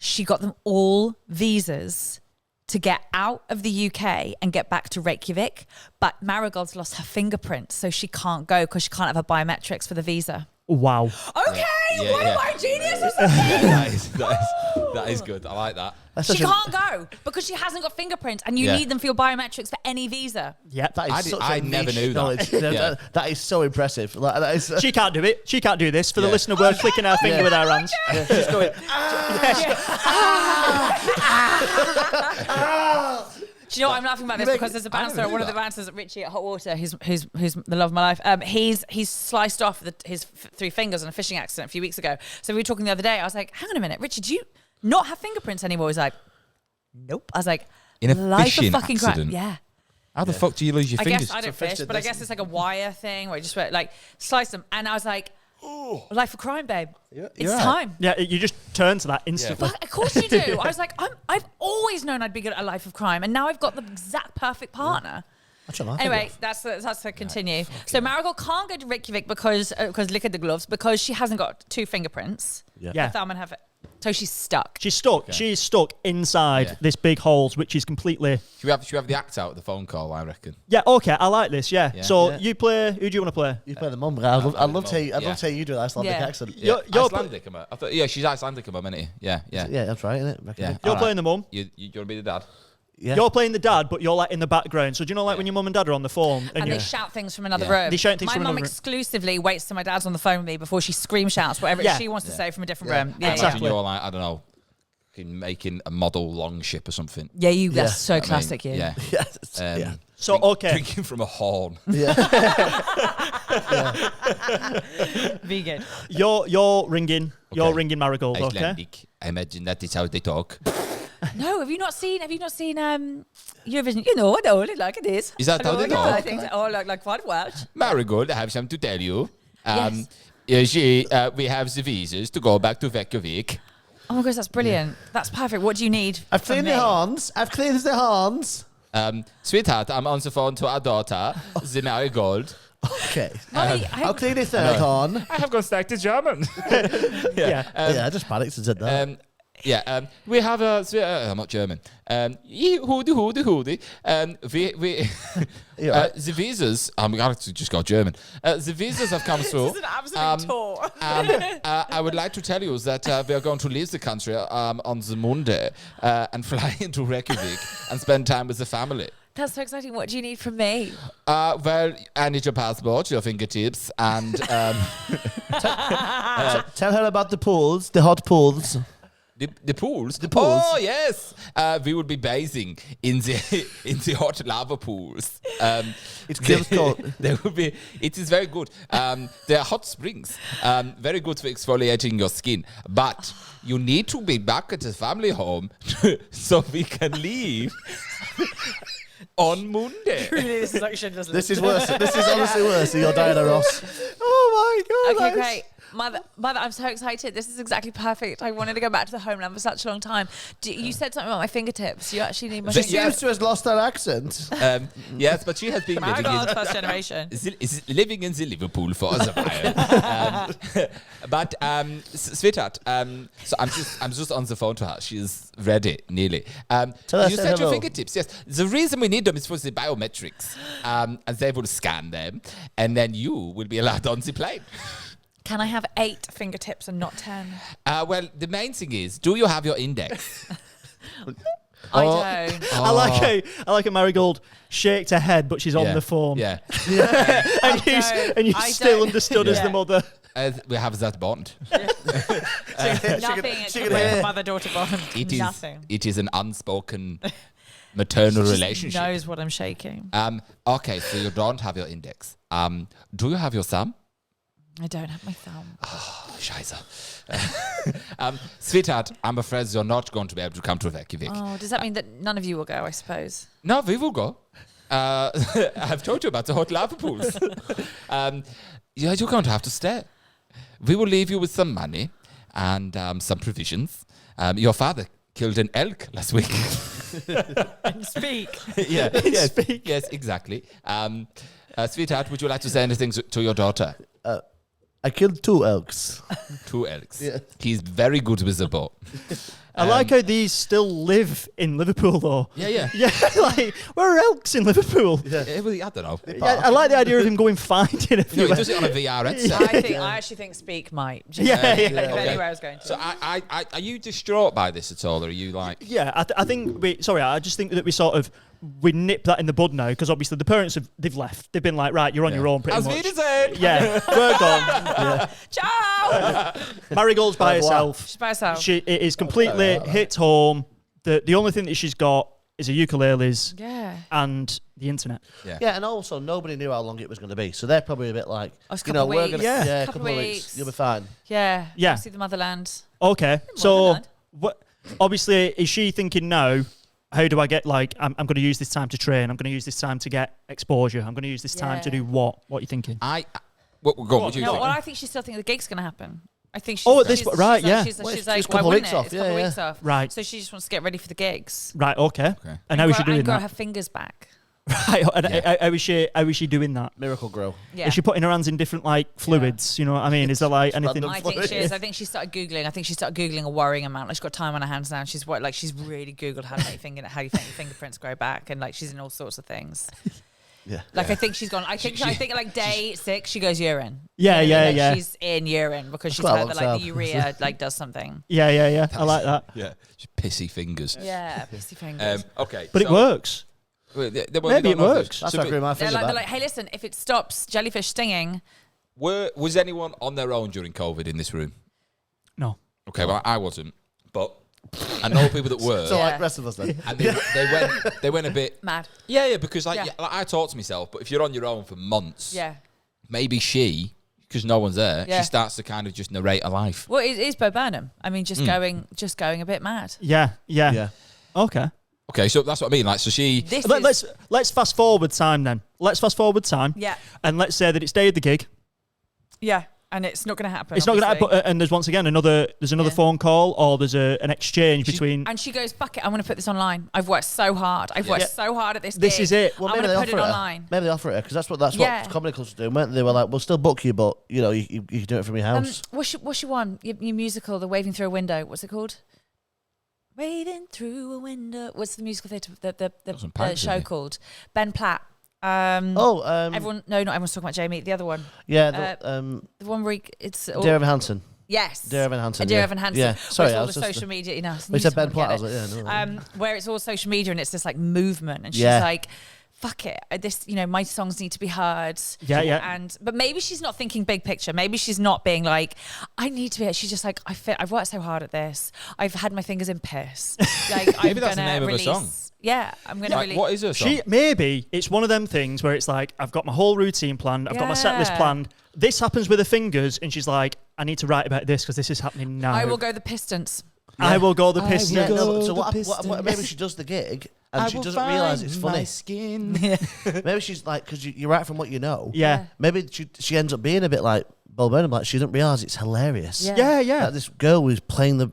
She got them all visas to get out of the UK and get back to Reykjavik, but Marigold's lost her fingerprint, so she can't go because she can't have her biometrics for the visa. Wow. Okay, Yeah, what yeah. am I, genius or Yeah, something? that is good. I like that. She can't go because she hasn't got fingerprints, and you Yeah. need them for your biometrics for any visa. Yeah. That is such I a never niche knew that. knowledge. Yeah. That is so impressive. Like, that is, She can't do it. She can't do this. For the Yeah. listener, we're clicking our finger with our hands. she's going, Do you know what I'm laughing about this? Because there's a bouncer, one of the bouncers at Richie at Hot Water, who's the love of my life. He's sliced off his 3 fingers in a fishing accident a few weeks ago. So we were talking the other day. I was like, hang on a minute, Richie, do you not have fingerprints anymore? He's like, nope. I was like, In a life fishing of fucking crap. accident? Yeah. How the fuck do you lose your I fingers? guess I don't fish fish, that but I doesn't- guess it's like a wire thing where you just like slice them. And I was like, life of crime, babe. It's you're right. time. Yeah, you just turn to that instantly. Fuck, of course you do. I was like, I've always known I'd be good at a life of crime, and now I've got the exact perfect partner. Anyway, that's to continue. So Marigold can't go to Reykjavik because look at the gloves, because she hasn't got 2 fingerprints. Yeah. Her thumb and her so she's stuck. She's stuck. Okay. She's stuck inside Yeah. this big holes, which is completely... Should we have the act out of the phone call, I reckon? Yeah, okay, I like this, yeah. Yeah. So Yeah. you play... Who do you want to play? you play the mum. I'd love to hear you do an Icelandic Yeah. accent. You're Icelandic, am I? I thought, she's Icelandic, am I, isn't he? Yeah. Yeah, that's right, isn't it? Yeah. You're All playing the mum. You want to be the dad? Yeah. You're playing the dad, but you're like in the background. So do you know like when your mum and dad are on the phone And you... they shout things from another Yeah. room. They shout things My from mum another room. exclusively waits till my dad's on the phone with me before she scream shouts whatever Yeah. she wants to say from a different Yeah. room. I Yeah, imagine Exactly. you're like, I don't know, making a model long ship or something. yeah. You. That's Yeah. so I mean, classic. You. Yeah. Yes. Yeah. So, okay. Drinking from a horn. Yeah. Vegan. You're ringing. You're Okay. ringing Marigold, okay? Icelandic. I imagine that is how they talk. No, have you not seen Eurovision? You know, I know it like it is. Is that how they talk? I think like fun watch. Marigold, I have something to tell you. Yes. We have the visas to go back to Reykjavik. Oh my gosh, that's brilliant. That's perfect. What do you need? I've from cleaned me? the horns. I've cleaned the horns. Sweetheart, I'm on the phone to our daughter, the Marigold. Okay. Molly, I'll clean the third horn. I have gone back to German. Yeah. Yeah, I just panicked and said that. Yeah, we have I'm not German. Hoody. The visas. I'm going to just go German. The visas have come through. This is an absolute tour. I would like to tell you that we are going to leave the country on the Monday and fly into Reykjavik and spend time with the family. That's so exciting. What do you need from me? Well, I need your passport, your fingertips, and Tell her about the pools, the hot pools. the pools. The pools. Oh yes, we will be bathing in the hot lava pools. It kills cold. There will be. It is very good. They are hot springs. Very good for exfoliating your skin. But you need to be back at the family home so we can leave. On Monday. This is like Schindler's List. This is worse. This is honestly worse than your Diana Ross. Oh my god. Okay, great. Mother, I'm so excited. This is exactly perfect. I wanted to go back to the homeland for such a long time. You said something about my fingertips. You actually need my She fingertips. seems to have lost her accent. Yes, but she has been living Marigold, in, first generation. is living in the Liverpool for a while. But sweetheart, so I'm just on the phone to her. She's ready, nearly. Tell her You say said your hello. fingertips. Yes, the reason we need them is for the biometrics, and they will scan them, and then you will be allowed on the plane. Can I have 8 fingertips and not 10? Well, the main thing is, do you have your index? I don't. I like a Marigold shaked her head, but she's on the phone. Yeah. And you I still don't. understood as the Yeah. mother. We have that bond. Nothing. It's a mother-daughter bond. It is. Nothing. It is an unspoken maternal relationship. Knows what I'm shaking. Okay, so you don't have your index. Do you have your thumb? I don't have my thumb. Scheiße. Sweetheart, I'm afraid you're not going to be able to come to Reykjavik. Oh, does that mean that none of you will go, I suppose? No, we will go. I've told you about the hot lava pools. Yeah, you're going to have to stay. We will leave you with some money and some provisions. Your father killed an elk last week. And speak. Yes, exactly. Sweetheart, would you like to say anything to your daughter? I killed 2 elks. 2 elks. Yeah. He's very good with the bow. I like how these still live in Liverpool, though. Yeah. Yeah, like, where are elks in Liverpool? Well, I don't know. Yeah, I like the idea of him going finding a No, few. he does it on a VR headset. I actually think Speak might. Yeah. Exactly where I was going to. So are you distraught by this at all, or are you like... Yeah, I think I just think that we nip that in the bud now, because obviously the parents they've left. They've been like, right, you're on your own pretty As much. Wiedersehen! Yeah, we're gone. Ciao! Marigold's by herself. She's by herself. It is completely hit home. The only thing that she's got is a ukuleles and the internet. Yeah, and also nobody knew how long it was going to be, so they're probably a bit like, Oh, it's a couple of we're weeks. gonna, Yeah. a couple of weeks, you'll be fine. Yeah. Yeah. See the motherland. Okay, so Motherland. what? Obviously, is she thinking now? How do I get I'm going to use this time to train. I'm going to use this time to get exposure. I'm going to use this time to do what? What are you thinking? Go on, what do you No, think? well, I think she still thinks the gig's going to happen. I think she's, Oh, at this she's, point, right, she's yeah. Like, she's Well, like, it's a why couple wouldn't weeks it? off, It's a couple yeah, weeks off. Right. So she just wants to get ready for the gigs. Right. Okay. And how is she doing and grow that? her fingers back. Right. And how is she doing that? Miracle Grow. Yeah. Is she putting her hands in different fluids? You know what I mean? Is there like anything? random. I think she is. I think she started Googling. I think she started Googling a worrying amount. Like she's got time on her hands now. She's she's really Googled how to make how you think your fingerprints grow back, and like she's in all sorts of things. Yeah. Like I think she's gone. I think like day 6 she goes urine. Yeah, You know what I mean? yeah. Like, she's in urine because she's quite a heard long that like the time. urea like does something. Yeah. I like that. Yeah, pissy fingers. Yeah, pissy fingers. Okay. But it works. Maybe Maybe it works. That's how I grew my They're finger like, back. hey, listen, if it stops jellyfish stinging, Was anyone on their own during COVID in this room? No. Okay, well, I wasn't. But I know people that were. So Yeah. like the rest of us then. And they went a bit... mad. Yeah, because like, Yeah. like I talk to myself, but if you're on your own for months, Yeah. maybe because no one's there, Yeah. she starts to kind of just narrate her life. Well, it is Bo Burnham. I mean, just going a bit mad. Yeah. Yeah. Okay. Okay, so that's what I mean. Like, so she... This Let's fast forward time then. Let's fast forward time. Yeah. And let's say that it's day of the gig. Yeah. And it's not going to happen. It's not going to obviously. happen. And there's once again another phone call, or there's an exchange between. And she goes, fuck it, I'm going to put this online. I've worked so hard. I've worked so hard at this This gig. is it. Well, I'm maybe going they to put offer it it. online. Maybe they offer it because that's Yeah. what comedy clubs do. Weren't they? Were like, we'll still book you, but you can do it from your house. What's your one? Your musical, The Waving Through a Window. What's it called? Waving through a window. What's the musical theatre? some The pipes, show isn't it? called Ben Platt. Everyone. No, not everyone's talking about Jamie. The other one. Yeah. The one where it's all, Dear Evan Hansen. yes, Dear Evan Hansen. Dear yeah. Evan Hansen. Yeah. Sorry, Where I it's all was the just. social media. You know, We said Ben Platt. I was like, yeah, no. where it's all social media and it's this like movement, and she's Yeah. like, "Fuck it, this, my songs need to be heard." Yeah. But maybe she's not thinking big picture. Maybe she's not being like, "I need to be." She's just like, I've worked so hard at this. I've had my fingers in piss. Like, Maybe that's the name of her release. song. Yeah, I'm gonna Like, release. what is her song? Maybe it's one of them things where it's like, I've got my whole routine planned, I've got my set list Yeah. planned. This happens with her fingers, and she's like, I need to write about this because this is happening now. I will go the Pistons. I will go the I Pistons. Yeah, will no, go but so the what, maybe she does the gig and she doesn't realise it's funny. Skin. Maybe she's like, because you write from what you know. Yeah. Maybe she ends up being a bit like Bob Burnham, like she doesn't realise it's hilarious. Yeah. Yeah. Like this girl who's playing the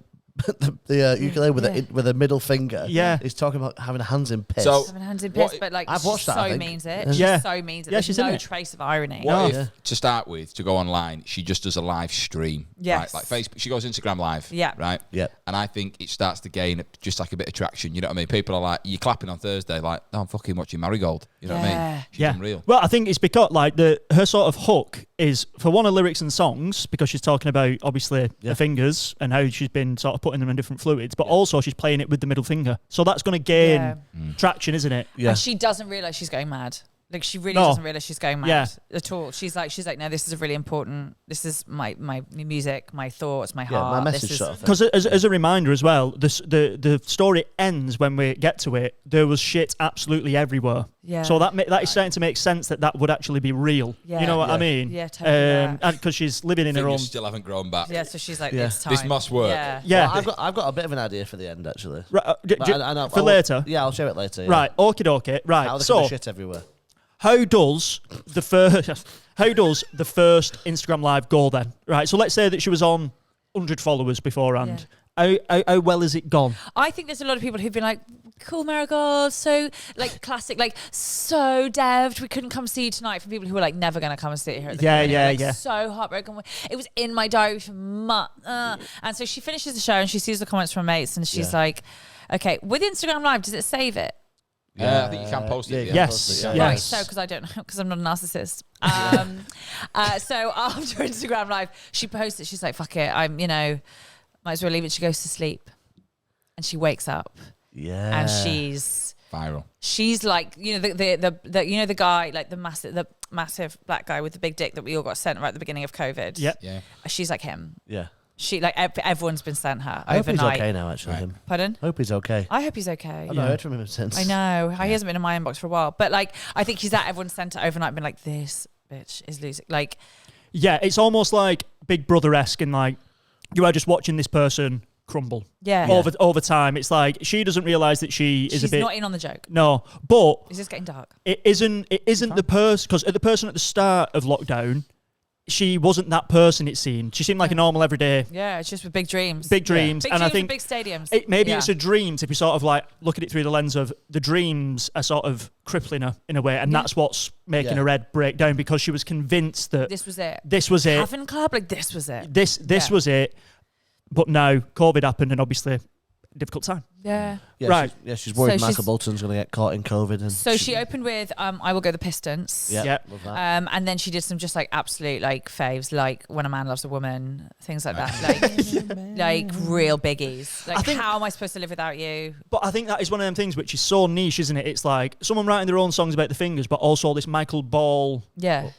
ukulele with a middle finger. Yeah. Is talking about having hands in piss. So- Having hands in What- piss, but like I've she watched that, I so think. means it. Yeah. She so means it. Yeah, There's she's in no it. trace of irony. What No. if, to start with, to go online, she just does a live stream? Yes. Right? Like Facebook, she goes Instagram live. Yeah. Right? Yeah. And I think it starts to gain just like a bit of traction. You know what I mean? People are like, you're clapping on Thursday, like, no, I'm fucking watching Marigold. You know what I Yeah. mean? She's Yeah. unreal. Well, I think it's because like her sort of hook is for one of lyrics and songs because she's talking about obviously Yeah. the fingers and how she's been sort of putting them in different fluids, but also she's playing it with the middle finger. So that's going to gain Yeah. traction, isn't it? Yeah. And she doesn't realise she's going mad. Like she really No. doesn't realise she's going mad Yeah. at all. She's like, no, this is a really important. This is my music, my thoughts, my Yeah, heart. my this message is, sort of thing. Because as a reminder as well, the story ends when we get to it. There was shit absolutely everywhere. Yeah. So that is starting to make sense that would actually be real. Yeah. You know what I Yeah. mean? Yeah, totally, yeah. And because she's living in her own. Fingers still haven't grown back. Yeah, so she's like, Yeah. it's time. This must work. Yeah. Yeah. Well, I've got a bit of an idea for the end actually. Right, But I know- for later. Yeah, I'll share it later. Yeah. Right. Okie dokie. Right. How they So shit everywhere. how does the first Instagram live go then? Right. So let's say that she was on 100 followers beforehand. How well has it gone? I think there's a lot of people who've been like, cool, Marigold, so like classic, like so devved. We couldn't come see you tonight. For people who were like never going to come and sit here. At the Yeah, Q&A, yeah, like, yeah. So heartbroken. It was in my diary for months. And so she finishes the show and she sees the comments from mates and she's like, okay, with Instagram Live, does it save it? Yeah, I think you can post it. Yeah, Yeah. Yes. Yeah. Yes. Right, so because I don't know, because I'm not a narcissist. So after Instagram Live, she posts it. She's like, "Fuck it, might as well leave it." She goes to sleep, and she wakes up, Yeah. and she's Viral. like, the guy, like the massive black guy with the big dick that we all got sent right at the beginning of COVID. Yep. Yeah. She's like him. Yeah. She like everyone's been sent her I hope he's overnight. okay now. Actually, Right. him. Pardon? Hope he's okay. I hope he's okay. I've not heard from him since. I know. He hasn't been in my inbox for a while. But like, I think he's at everyone's sent it overnight, been like, this bitch is losing. Like, Yeah, it's almost like Big Brother-esque in like you are just watching this person crumble yeah. over time. It's like she doesn't realise that she's a bit not in on the joke. no, but Is this getting dark? it isn't the person because the person at the start of lockdown, she wasn't that person. It seemed she seemed like a normal everyday Yeah, it's just with big dreams. big dreams, Big and dreams I with think big stadiums. maybe Yeah. it's a dream if you sort of like look at it through the lens of the dreams are sort of crippling her in a way, and that's what's making Yeah. her head break down because she was convinced that This was it. this was it. Having club, like this was it. This Yeah. was it. But now COVID happened, and obviously difficult time. Yeah. Yeah, Right. She's worried So Michael she's- Bolton's going to get caught in COVID. And So she opened with "I Will Go the Pistons." Yeah. Yeah. Love that. And then she did some just like absolute like faves, like "When a Man Loves a Woman," things like that, like real biggies. Like, I think- how am I supposed to live without you? But I think that is one of them things which is so niche, isn't it? It's like someone writing their own songs about the fingers, but also this Michael Yeah.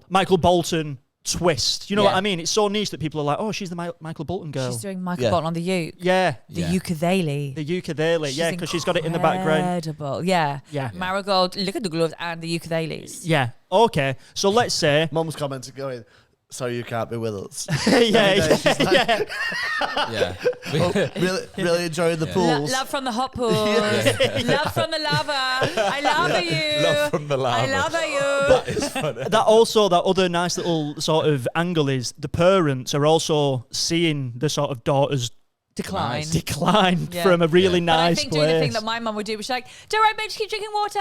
Michael Bolton twist. You know Yeah. what I mean? It's so niche that people are like, oh, she's the Michael Bolton girl. She's doing Michael Yeah. Bolton on the uke, Yeah. the Yeah. ukulele. The ukulele. Yeah, because she's got it in the background. Incredible. Yeah. Yeah. Marigold, look at the gloves and the ukuleles. Yeah. Okay. So let's say. Mum's comments are going, "Sorry, you can't be with us." yeah. She's like, Yeah. Yeah. really enjoying the pools. Love from the hot pools. Love from the lava. I love you. Love from the lava. I love you. That is funny. That also, that other nice little sort of angle is the parents are also seeing the sort of daughter's decline. Decline Yeah. from a really But I nice think place. doing the thing that my mum would do was she's like, don't worry, babe, just keep drinking water.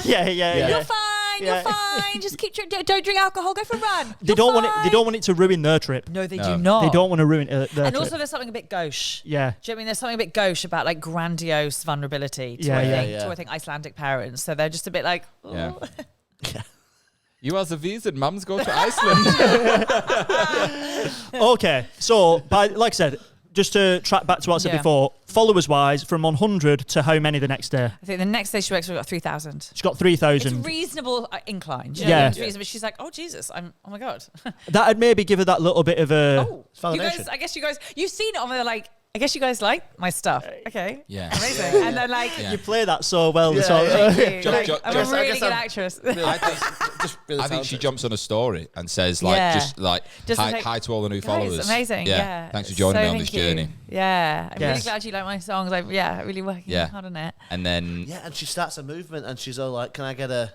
yeah. You're fine, you're fine. Just keep don't drink alcohol, go for a run. They don't want it. They don't want it to ruin their trip. No, they do not. They don't want to ruin their And trip. also, there's something a bit gauche. Yeah. Do you know what I mean? There's something a bit gauche about like grandiose vulnerability to, I think Icelandic parents. So they're just a bit like, oh. Yeah. You as a visit, mums go to Iceland. Okay, so like I said, just to track back to what I said before, followers wise, from 100 to how many the next day? I think the next day she works, we've got 3,000. She's got 3,000. It's reasonable incline. Do you Yeah. know? It's reasonable. She's like, oh Jesus, oh my God. That'd maybe give her that little bit of a. Oh, you guys, I guess you guys, you've seen it on the like. I guess you guys like my stuff. Okay. Yeah. Amazing. And then like, You play that so well. Yeah, so, thank you. Ju- Like, ju- I'm just- a I really guess good I'm- actress. Really I think she talented. jumps on a story and says like, Yeah. just like, Just hi, like, hi to all the new Guys, followers. amazing. Yeah. Thanks for joining me on this thank you. journey. Yeah. I'm really Yes. glad you like my songs. I'm really working Yeah. hard on it. And then Yeah, and she starts a movement, and she's all like, "Can I get a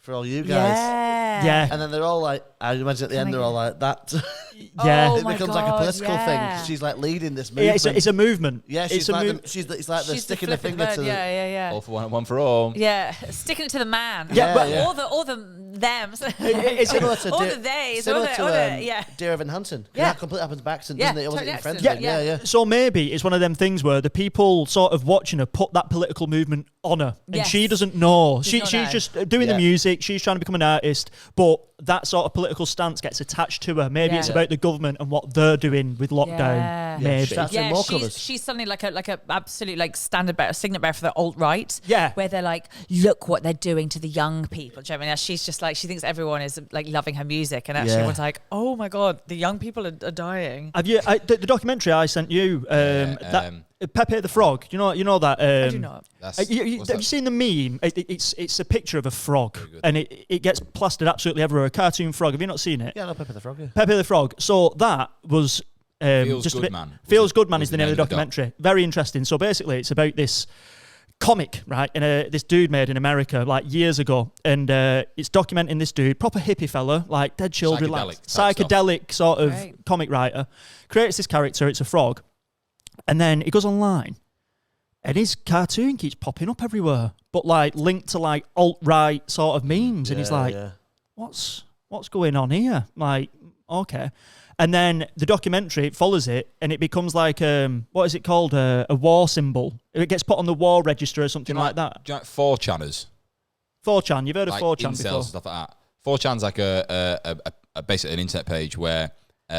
for all you guys?" Yeah. yeah. And then they're all like, I imagine at the end they're all like that. Yeah. Oh It my becomes like a God, political thing. yeah. 'Cause she's like leading this Yeah, movement. it's a movement. Yeah, she's it's a like move- it's like the She's sticking the flipping finger bird. to the. Yeah. all for one for all. Yeah, sticking it to the man. Yeah, but- Yeah. All the thems. it's Similar to all Dear- the theys. similar all to the yeah. Dear Evan Hansen. Yeah. That completely happens by accident, Yeah, doesn't it? It wasn't totally even friends accident. with him. Yeah. So maybe it's one of them things where the people sort of watching her put that political movement on her, and Yes. she doesn't know. Does not She's know. just doing the Yeah. music. She's trying to become an artist, but that sort of political stance gets attached to her. Maybe Yeah. it's about the government and what they're doing with lockdown. Yeah. Maybe. She starts doing more she's, covers. she's suddenly like a absolute like standard bearer, signet bearer for the alt right. Yeah. where they're like, look what they're doing to the young people. Do you know what I mean? She's just like, she thinks everyone is like loving her music, and actually Yeah. everyone's like, oh my God, the young people are dying. Have you the documentary I sent you? That Pepe the Frog. You know that. I do not. That's, Have what's you that? seen the meme? It's a picture of a frog, and it gets plastered absolutely everywhere. A cartoon frog. Have you not seen it? Yeah, no, Pepper the Frog. Yeah. Pepe the Frog. So that was Feels just Good a bit. Man. Feels Good Man was is the name of the doc. documentary. Very interesting. So basically, it's about this comic, right? And this dude made in America like years ago, and it's documenting this dude, proper hippie fella, like dead chill, Psychedelic relaxed, type stuff. psychedelic sort of Right. comic writer. Creates this character. It's a frog, and then he goes online. And his cartoon keeps popping up everywhere, but like linked to like alt-right sort of memes. And he's like, yeah. what's going on here? Like, okay. And then the documentary follows it, and it becomes like, what is it called? A war symbol. It gets put on the war register or something like that. Do you like 4chaners? 4chan, you've heard of Like 4chan incels before? and stuff like that. 4chan's like a basically an internet page where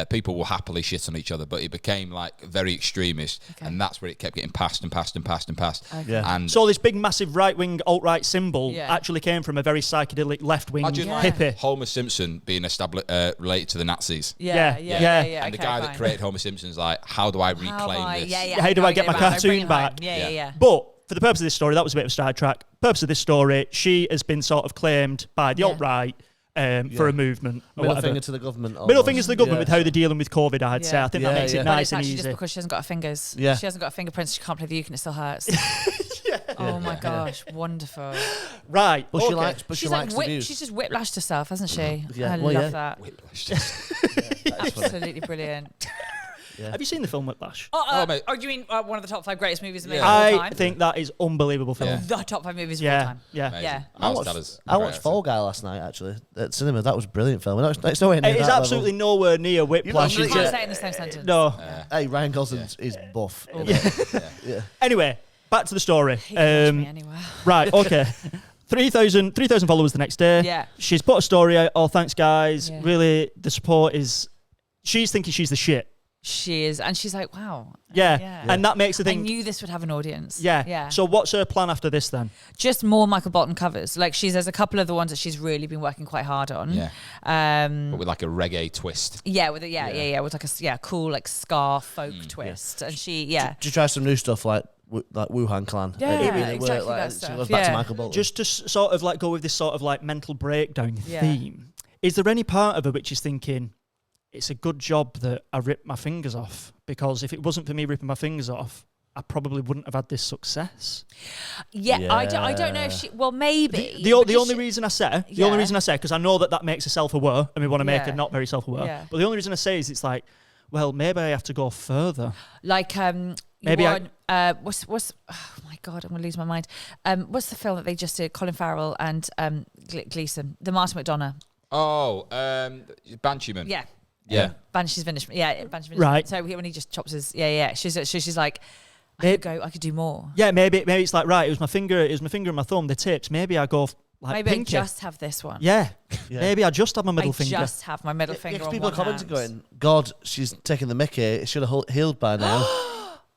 people will happily shit on each other, but it became like very extremist, and that's where it kept getting passed and passed and passed and passed. Yeah. And So this big, massive right-wing, alt-right symbol Yeah. actually came from a very psychedelic left-wing imagine like hippie. Homer Simpson being related to the Nazis. Yeah. And the okay, guy that fine. created Homer Simpson's like, how do I reclaim this? How do I get my cartoon bring it back? home. Yeah. But for the purpose of this story, that was a bit of a sidetrack. Purpose of this story, she has been sort of claimed by the Yeah. alt-right for a movement or Middle whatever. finger to the government. Middle almost. fingers to the government Yeah. with how they're dealing with COVID, I'd say. Yeah. I think Yeah, that makes yeah. it Well, nice it's and actually easy. just because she hasn't got her fingers. Yeah. She hasn't got her fingerprints. She can't play the uke and it still hurts. Oh my gosh, wonderful. Right. But okay. she likes. But she She's likes like the views. she's just whiplashed herself, hasn't she? Yeah, I well, love yeah. that. Whiplash just- Absolutely brilliant. Have you seen the film Whiplash? mate. Oh, do you mean one of the top 5 greatest movies of all I time? think that is unbelievable film. Yeah. The top 5 movies of all Yeah. time. Yeah. Amazing. Yeah. Miles Teller's I great watched actor. Fall Guy last night actually at cinema. That was a brilliant film. It's nowhere near It is that absolutely level. nowhere near Whiplash. You You It's can't just- say it in the same sentence. no. Hey, Ryan Gosling is buff. Anyway, back to the story. He can watch me anywhere. Right, okay. 3,000 followers the next day. Yeah. She's put a story out. Oh, thanks, guys. Yeah. Really, the support is... She's thinking she's the shit. She is, and she's like, wow. Yeah. And that makes her I think... knew this would have an audience. Yeah. Yeah. So what's her plan after this then? Just more Michael Bolton covers. Like there's a couple of the ones that she's really been working quite hard on. Yeah. Um, But with like a reggae twist. yeah, with with like a cool like ska folk twist, and she Did you try some new stuff like Wuhan Clan? Yeah, It really exactly worked, like, that she stuff. goes back to Yeah. Michael Bolton. Just to sort of like go with this sort of like mental breakdown Yeah. theme, is there any part of her which is thinking, it's a good job that I ripped my fingers off, because if it wasn't for me ripping my fingers off, I probably wouldn't have had this success. Yeah, I don't know if she. Well, maybe. The but only she- reason I say, Yeah. because I know that makes her self-aware, and we want to make her Yeah. not very self-aware. Yeah. But the only reason I say is it's like, well, maybe I have to go further. Like Maybe what's oh my god, I'm gonna lose my mind. What's the film that they just did? Colin Farrell and Gleeson, the Martin McDonagh. Oh, Bansheeman. Yeah. Yeah. Banshee's Finishman. Yeah, Banshee's Finishman. Right. So when he just chops his she's like, I could do more. Yeah, maybe it's like, right, it was my finger and my thumb, the tips. Maybe I go maybe pinky. I just have this one. Yeah. Maybe I just have my middle finger. I just have my middle finger Because on people one are commenting hand. going, God, she's taking the mickey. It should have healed by now.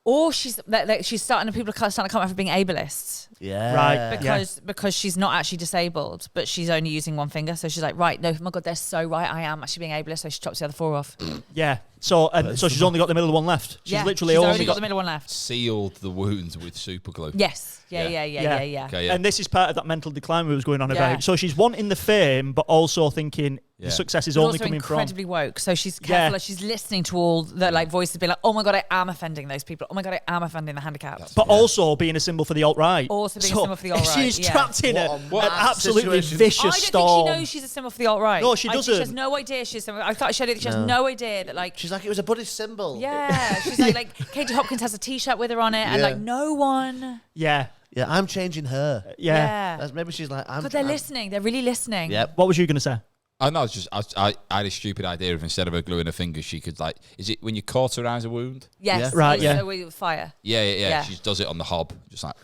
Or she's starting, people are starting to come out for being ableist. Yeah. Right. Because she's not actually disabled, but she's only using one finger. So she's like, right, no, oh my God, they're so right. I am actually being ableist. So she chops the other 4 off. Yeah. So she's only got the middle one left. She's literally only got the middle one left. Sealed the wounds with super glue. Yes. Yeah. Okay, yeah. And this is part of that mental decline we was going on Yeah. about. So she's wanting the fame, but also thinking the success is But only also coming from. incredibly woke. So she's careful. She's listening to all the voices, be like, oh my God, I am offending those people. Oh my God, I am offending the handicapped. But also being a symbol for the alt-right. Also being a symbol for the alt-right, She's yeah. trapped in an What absolutely situation. vicious I don't storm. think she knows she's a symbol for the alt-right. No, she I think she has doesn't. no idea she's a symbol. I thought she has no idea that like... She's like, it was a Buddhist symbol. Yeah, she's like Katie Hopkins has a T-shirt with her on it, and like no one. Yeah. Yeah, I'm changing her. Yeah. Maybe she's like, I'm. But they're listening. They're really listening. Yep. What was you going to say? Oh no, it's just I had a stupid idea of instead of her gluing her fingers, she could like, is it when you cauterize a wound? Yes. Yeah. Right, yeah. So with fire. Yeah. She does it on the hob, just like.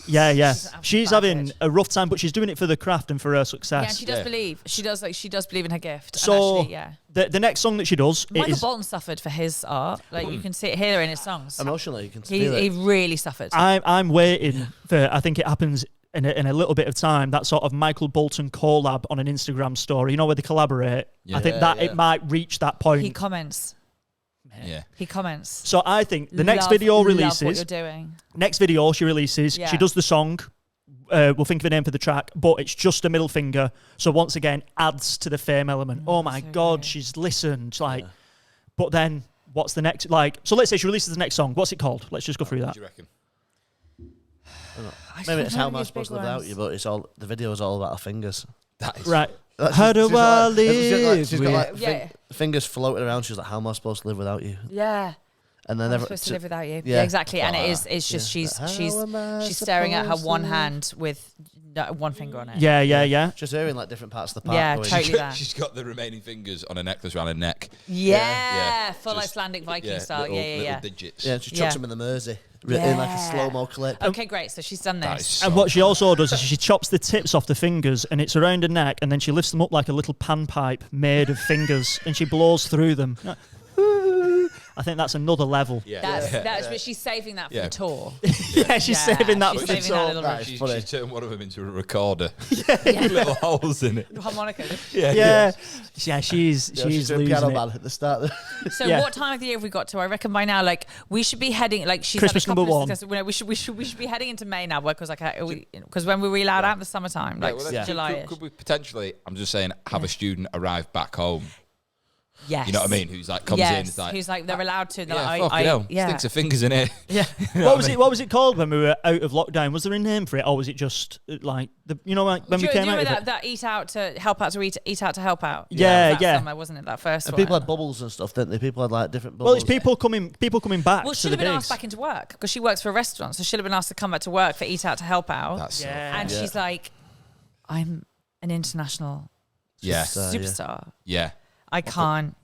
Yeah. She's She's bad having bitch. a rough time, but she's doing it for the craft and for her success. Yeah, and she does believe. She does believe in her gift. So and actually, the next song that she does Michael is Bolton suffered for his art. Like you can see it here in his songs. Emotionally, you can feel He it. really suffered. I'm waiting for, I think it happens in a little bit of time, that sort of Michael Bolton collab on an Instagram story, you know, where they collaborate. Yeah. I think that it might reach that point. He comments. Yeah. He comments. So I think the next Love video what releases, you're doing. next video she releases, Yeah. she does the song, we'll think of a name for the track, but it's just a middle finger. So once again, adds to the fame element. Oh my so God, great. she's listened. Like, but then what's the next? Like, so let's say she releases the next song. What's it called? Let's just go through What that. do you reckon? Maybe it's how am I These supposed to big live without ones. you, but it's all the video is all about her fingers. That is Right. Like, How do I She's got like live? Yeah. fingers floating around. She's like, how am I supposed to live without you? Yeah. And then I'm never. supposed to live without you. yeah. Yeah, exactly. And it is. It's just How am I she's staring at her supposed to one live? hand with one finger on it. Yeah. Just hearing like different parts of the park. Yeah, going, totally that. She's got the remaining fingers on a necklace around her neck. Yeah, full Just- Icelandic Viking style. little- Yeah. little digits. Yeah, she chucks Yeah. him in the Mersey in like a Yeah. slow-mo clip. Okay, great. So she's done That this. is so And what she cool. also does is she chops the tips off the fingers and it's around her neck, and then she lifts them up like a little panpipe made of fingers, and she blows through them. I think that's another level. Yeah. That's but she's saving that for Yeah. the tour. Yeah, she's Yeah, saving that she's for the saving that tour. little That is She's funny. turned one of them into a recorder. Yeah. With little holes in it. Harmonica. Yeah, she's Yeah, she's doing losing Piano it. Man at the start. So Yeah. what time of the year have we got to? I reckon by now, like we should be heading. Like she's Christmas had a couple number of one. successes. We should be heading into May now, because because when were we allowed out in the summertime, like well, Yeah. July. Could we potentially, I'm just saying, have a student arrive back home? Yes. You know what I mean? Who's like, comes in, it's like, who's like they're allowed to. They're yeah, like, fucking hell. yeah. Stinks of fingers in here. Yeah. What was it called when we were out of lockdown? Was there a name for it, or was it just like like when do we you came out remember of that, it? that eat out to help out to eat out to help out? Yeah, That yeah. Summer, wasn't it that first And one? people had bubbles and stuff, didn't they? People had like different bubbles. Well, it's people coming back Well, to she'll the have been digs. asked back into work because she works for a restaurant, so she'll have been asked to come back to work for Eat Out to help out. That's so Yeah. And she's like, I'm an international yeah. superstar. Yeah. I can't.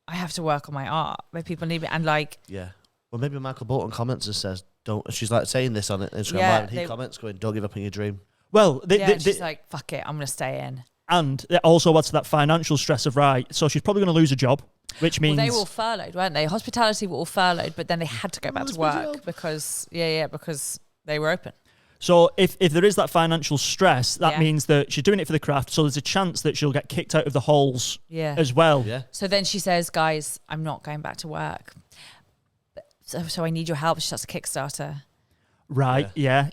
I have to work on my art where people need me. And like, Yeah. Well, maybe Michael Bolton comments and says, "Don't." She's like saying this on Instagram Yeah, Live, and he they- comments going, "Don't give up on your dream." Well, and she's like, fuck it, I'm gonna stay in. and it also adds to that financial stress of so she's probably going to lose a job, which means Well, they were all furloughed, weren't they? Hospitality were all furloughed, but then they had to go back to work because because they were open. So if there is that financial stress, that Yeah. means that she's doing it for the craft. So there's a chance that she'll get kicked out of the halls Yeah. as well. Yeah. So then she says, guys, I'm not going back to work. So I need your help. She starts a Kickstarter. Right. Yeah.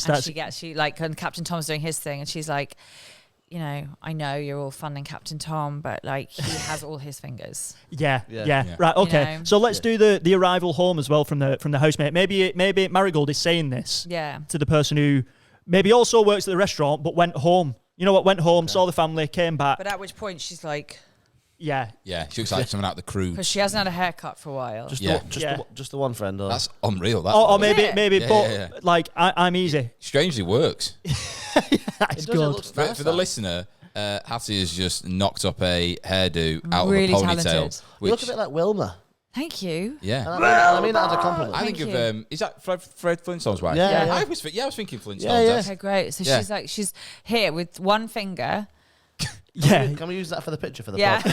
And she like, and Captain Tom's doing his thing, and she's like, I know you're all funding Captain Tom, but like he has all his fingers. Yeah. Yeah. Right. Okay. know? So let's do the arrival home as well from the housemate. Maybe Marigold is saying this Yeah. to the person who maybe also works at the restaurant but went home. You know what? Went home, saw the family, came back. But at which point she's like, Yeah. Yeah, she looks like someone out the crew. Because she hasn't had a haircut for a while. Just the one friend. Or? That's unreal. That Or Is it? maybe, Yeah, but yeah. like I'm easy. strangely works. That's good. For the listener, Hattie has just knocked up a hairdo out Really of a ponytail. talented. You look a bit like Wilma. Thank you. Yeah. And I mean that as a compliment. I think Thank of is that Fred Flintstone's wife? Yeah, yeah. I was thinking Flintstones. Yeah, yeah. Okay, great. So Yeah. she's here with one finger. Yeah. Can we use that for the picture for the Yeah. pod?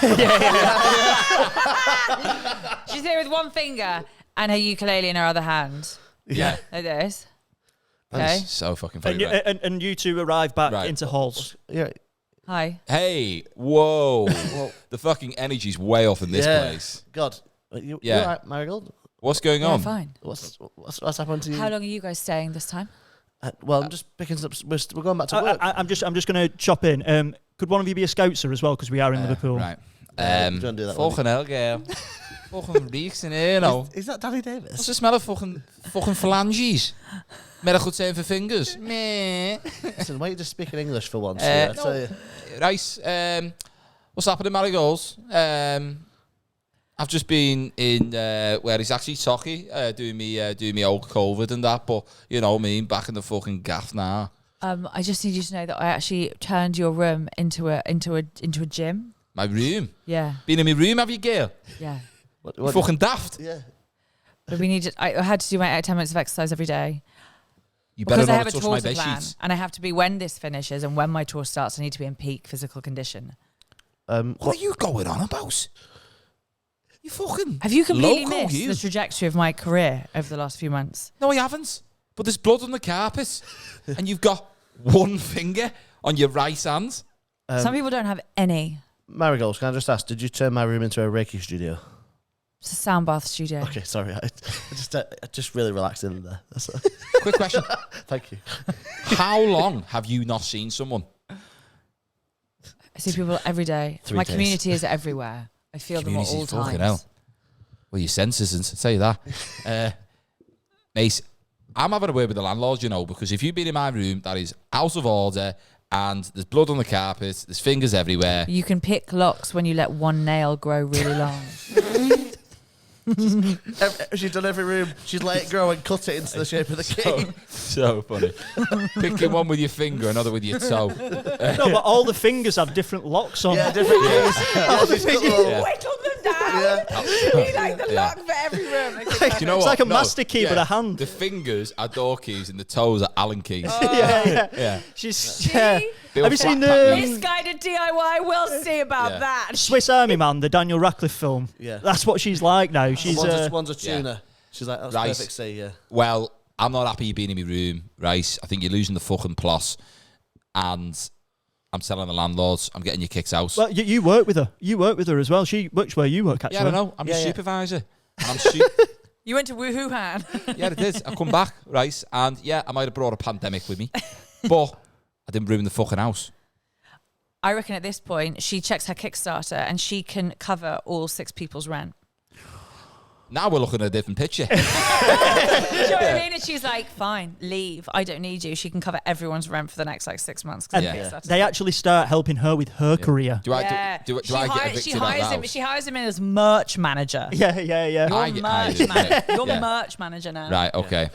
She's here with one finger and her ukulele in her other hand. Yeah. Like this. Okay. That's so fucking funny. And you, right? and you two arrive back Right. into halls. Yeah. Hi. Hey, whoa. The fucking energy's way off in this Yeah. place. God. You Yeah. all right, Marigold? What's going Yeah, on? fine. What's happened to you? How long are you guys staying this time? Well, I'm just picking up. We're going back to work. I'm just going to chop in. Could one of you be a scoutser as well? Because we are in Liverpool. Right. Don't do that one. Fucking hell, girl. Fucking reeks in here, nou. Is that Danny What's Davis? the smell of fucking phalanges? Medical term for fingers. Meh. Listen, why are you just speaking English for once? No. I tell you. Right. What's happening, Marigolds? I've just been in where he's actually Tocky doing me old COVID and that, but you know me, back in the fucking gaff now. I just need you to know that I actually turned your room into a gym. My room. Yeah. Been in my room, have you, girl? Yeah. You fucking daft. Yeah. But we needed. I had to do my 10 minutes of exercise every day You better because I not have a touch tour my to bed plan, sheets. and I have to be when this finishes and when my tour starts. I need to be in peak physical condition. What are you going on about? You fucking Have you completely loco, missed you. the trajectory of my career over the last few months? No, I haven't. But there's blood on the carpet, and you've got one finger on your right hand. Some people don't have any. Marigold, can I just ask, did you turn my room into a Reiki studio? It's a sound bath studio. Okay, sorry. I just really relaxed in there. That's Quick question. Thank you. How long have you not seen someone? I see people every day. 3 My days. community is everywhere. I feel them at all Community's fucking times. hell. Well, your senses, I'll tell you that. Mate, I'm having a word with the landlord, you know, because if you've been in my room, that is out of order, and there's blood on the carpet, there's fingers everywhere. You can pick locks when you let one nail grow really long. She's done every room. She's let it grow and cut it into the shape of the key. So funny. Picking one with your finger, another with your toe. No, but all the fingers have different locks on. Yeah, different keys. All the fingers. Yeah. Whittle them down. Yeah. Be like the Yeah. lock for every room. Do you know It's what? like a No, master key, but a hand. The fingers are door keys and the toes are Allen keys. Yeah. Yeah. Yeah. They Have were you seen flat pack This guided DIY, we'll see about Yeah. that. Swiss Army Man, the Daniel Radcliffe film? Yeah. That's what she's like now. She's One's a Yeah. tuner. She's like, that's Right. perfect C, yeah. Well, I'm not happy you being in my room, right? I think you're losing the fucking plot. And I'm telling the landlords, I'm getting you kicked out. well, you work with her. You work with her as well. She works where you work, actually. Yeah, I don't know. I'm your Yeah, yeah. supervisor. And I'm You went to Wuhan. yeah, it is. I come back, right? And yeah, I might have brought a pandemic with me. But I didn't ruin the fucking house. I reckon at this point, she checks her Kickstarter and she can cover all 6 people's rent. Now we're looking at a different picture. Do you know what I mean? And she's like, fine, leave. I don't need you. She can cover everyone's rent for the next 6 months. 'cause And of Kickstarter. they actually start helping her with her career. Do I Yeah. do She I get hi- evicted she out of the hires him. house? She hires him in as merch manager. Yeah. I You're get merch hired, manager. yeah. You're Yeah. merch manager now. Right, okay.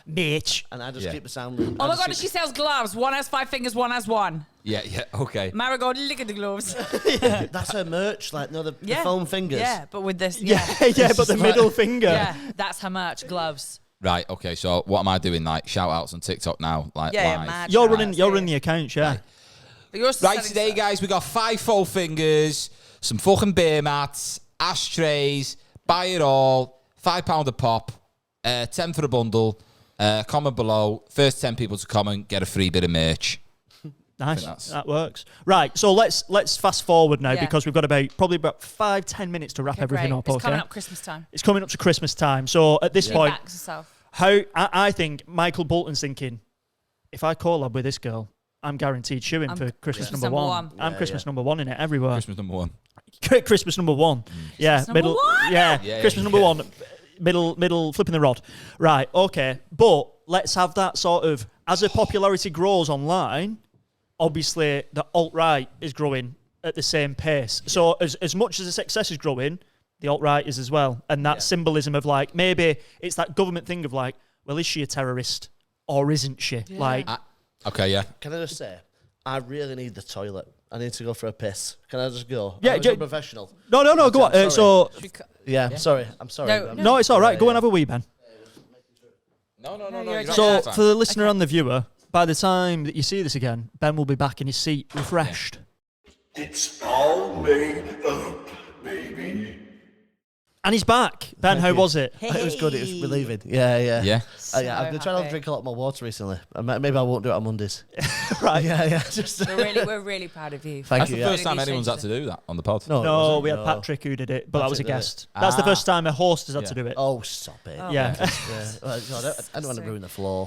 Bitch. And I just Yeah. keep the sound. Oh my god, and she sells gloves. One has 5 fingers, one has 1. Yeah, okay. Marigold Dethegloves. That's her merch, like, no, the Yeah. foam fingers. Yeah, but with this. Yeah, yeah, but the middle finger. Yeah, that's her merch. Gloves. Right, okay. So what am I doing? Like shout outs on TikTok now, like Yeah, live. mad You're shout running. outs, You're yeah. running the accounts, yeah. But you're also Right, selling today, stuff. guys, we got 5 full fingers, some fucking beer mats, ashtrays, buy it all, £5 a pop, 10 for a bundle. Comment below. First 10 people to comment get a free bit of merch. Nice. that's- That works. Right. So let's fast forward now Yeah. because we've got probably about 5-10 minutes to wrap Okay, everything great. up. It's Okay. coming up Christmas time. It's coming up to Christmas time. So at this She point, backs herself. how I think Michael Bolton's thinking, if I collab with this girl, I'm guaranteed shooing I'm for Christmas Christmas number number one. one. I'm Yeah, Christmas yeah. number one in it everywhere. Christmas number 1. Christmas number one. Yeah, Christmas middle. number one? Yeah, Yeah, Christmas yeah. number one. Middle, flipping the rod. Right. Okay. But let's have that sort of as the popularity grows online. Obviously, the alt right is growing at the same pace. So as much as the success is growing, the alt-right is as well. And that symbolism of like, maybe it's that government thing of like, well, is she a terrorist or isn't she? Yeah. Like, Okay, yeah. Can I just say, I really need the toilet. I need to go for a piss. Can I just go? Yeah, I'm a professional. no, go on. I'm So, Yeah, sorry. I'm sorry. No, no, it's all right. Go and have a wee, Ben. No. you're you don't So, have to. for the listener and the viewer, by the time that you see this again, Ben will be back in his seat, refreshed. It's all made up, baby. And he's back. Ben, how was it? It was good. It was relieving. Yeah. Yeah. I've been trying to drink a lot more water recently. Maybe I won't do it on Mondays. Right. Yeah. Just We're really proud of you. Thank That's you. the first time anyone's had to do that on the pod. No, No, was it? we had No. Patrick who did it, but that was a Patrick did it. guest. That's the first time a host has had Yeah. to do it. Oh, stop it. Yeah. Well, God, I don't want to ruin the floor.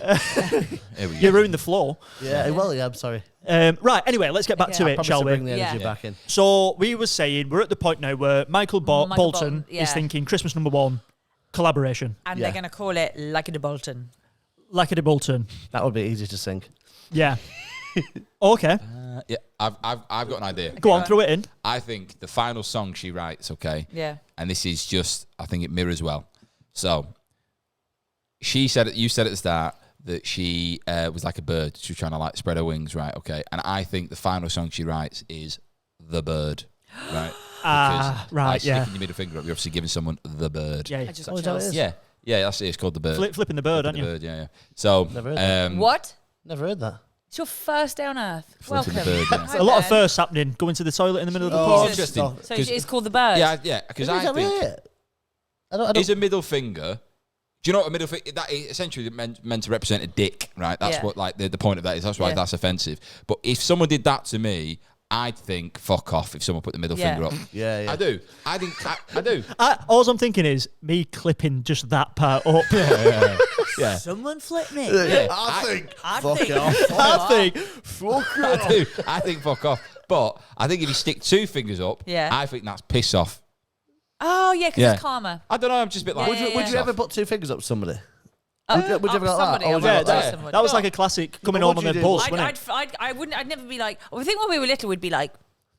Here we You go. ruined the floor. Yeah, well, yeah, I'm sorry. Right, anyway, let's get back to Yeah. it, Promise shall to bring we? the energy Yeah. back in. So we were saying we're at the point now where Michael Bolton Bolton, is yeah. thinking Christmas number 1 collaboration. And Yeah. they're going to call it Lucky the Bolton. Like a Bolton. That would be easy to sing. Yeah. Okay. Yeah, I've got an idea. Go on, throw it in. I think the final song she writes, okay, Yeah. and this is just, I think it mirrors well. So, you said at the start that she was like a bird. She was trying to like spread her wings, right? Okay, and I think the final song she writes is The Bird, right? Right, yeah. Sticking your middle finger up, you're obviously giving someone the bird. Yeah. I just got Oh, is that what it chills. is? Yeah, that's it. It's called the bird. Flipping the bird, aren't The you? bird, yeah. So, Never heard that. What? Never heard that. It's your first day on Earth. Flipping Welcome. the bird, yeah. Hi, A lot of Ben. firsts happening. Going to the toilet in the middle of the Oh, pod. interesting. stop. So 'Cause- it's called the bird. yeah, because Is I that think right? I don't. is a middle finger. Do you know what a middle finger? That is essentially meant to represent a dick, right? That's Yeah. what like the point of that is. That's why Yeah. that's offensive. But if someone did that to me, I'd think fuck off. If someone put the middle Yeah. finger up, Yeah. I do. I think I do. All I'm thinking is me clipping just that part up. Yeah, Someone flip me. yeah. I think. I Fuck think- off. I think. Fuck I off. do. I think fuck off. But I think if you stick 2 fingers up, Yeah. I think that's piss off. Oh, yeah, because Yeah. it's karma. I don't know. I'm just a bit like. Yeah, yeah, Would yeah. you ever put 2 fingers up to somebody? Oh, Would you ever like that? somebody, Or I would would you Yeah, like like that? somebody. that was like a classic coming But home what on do the you do? bus, wasn't it? I'd never be like, I think when we were little, we'd be like,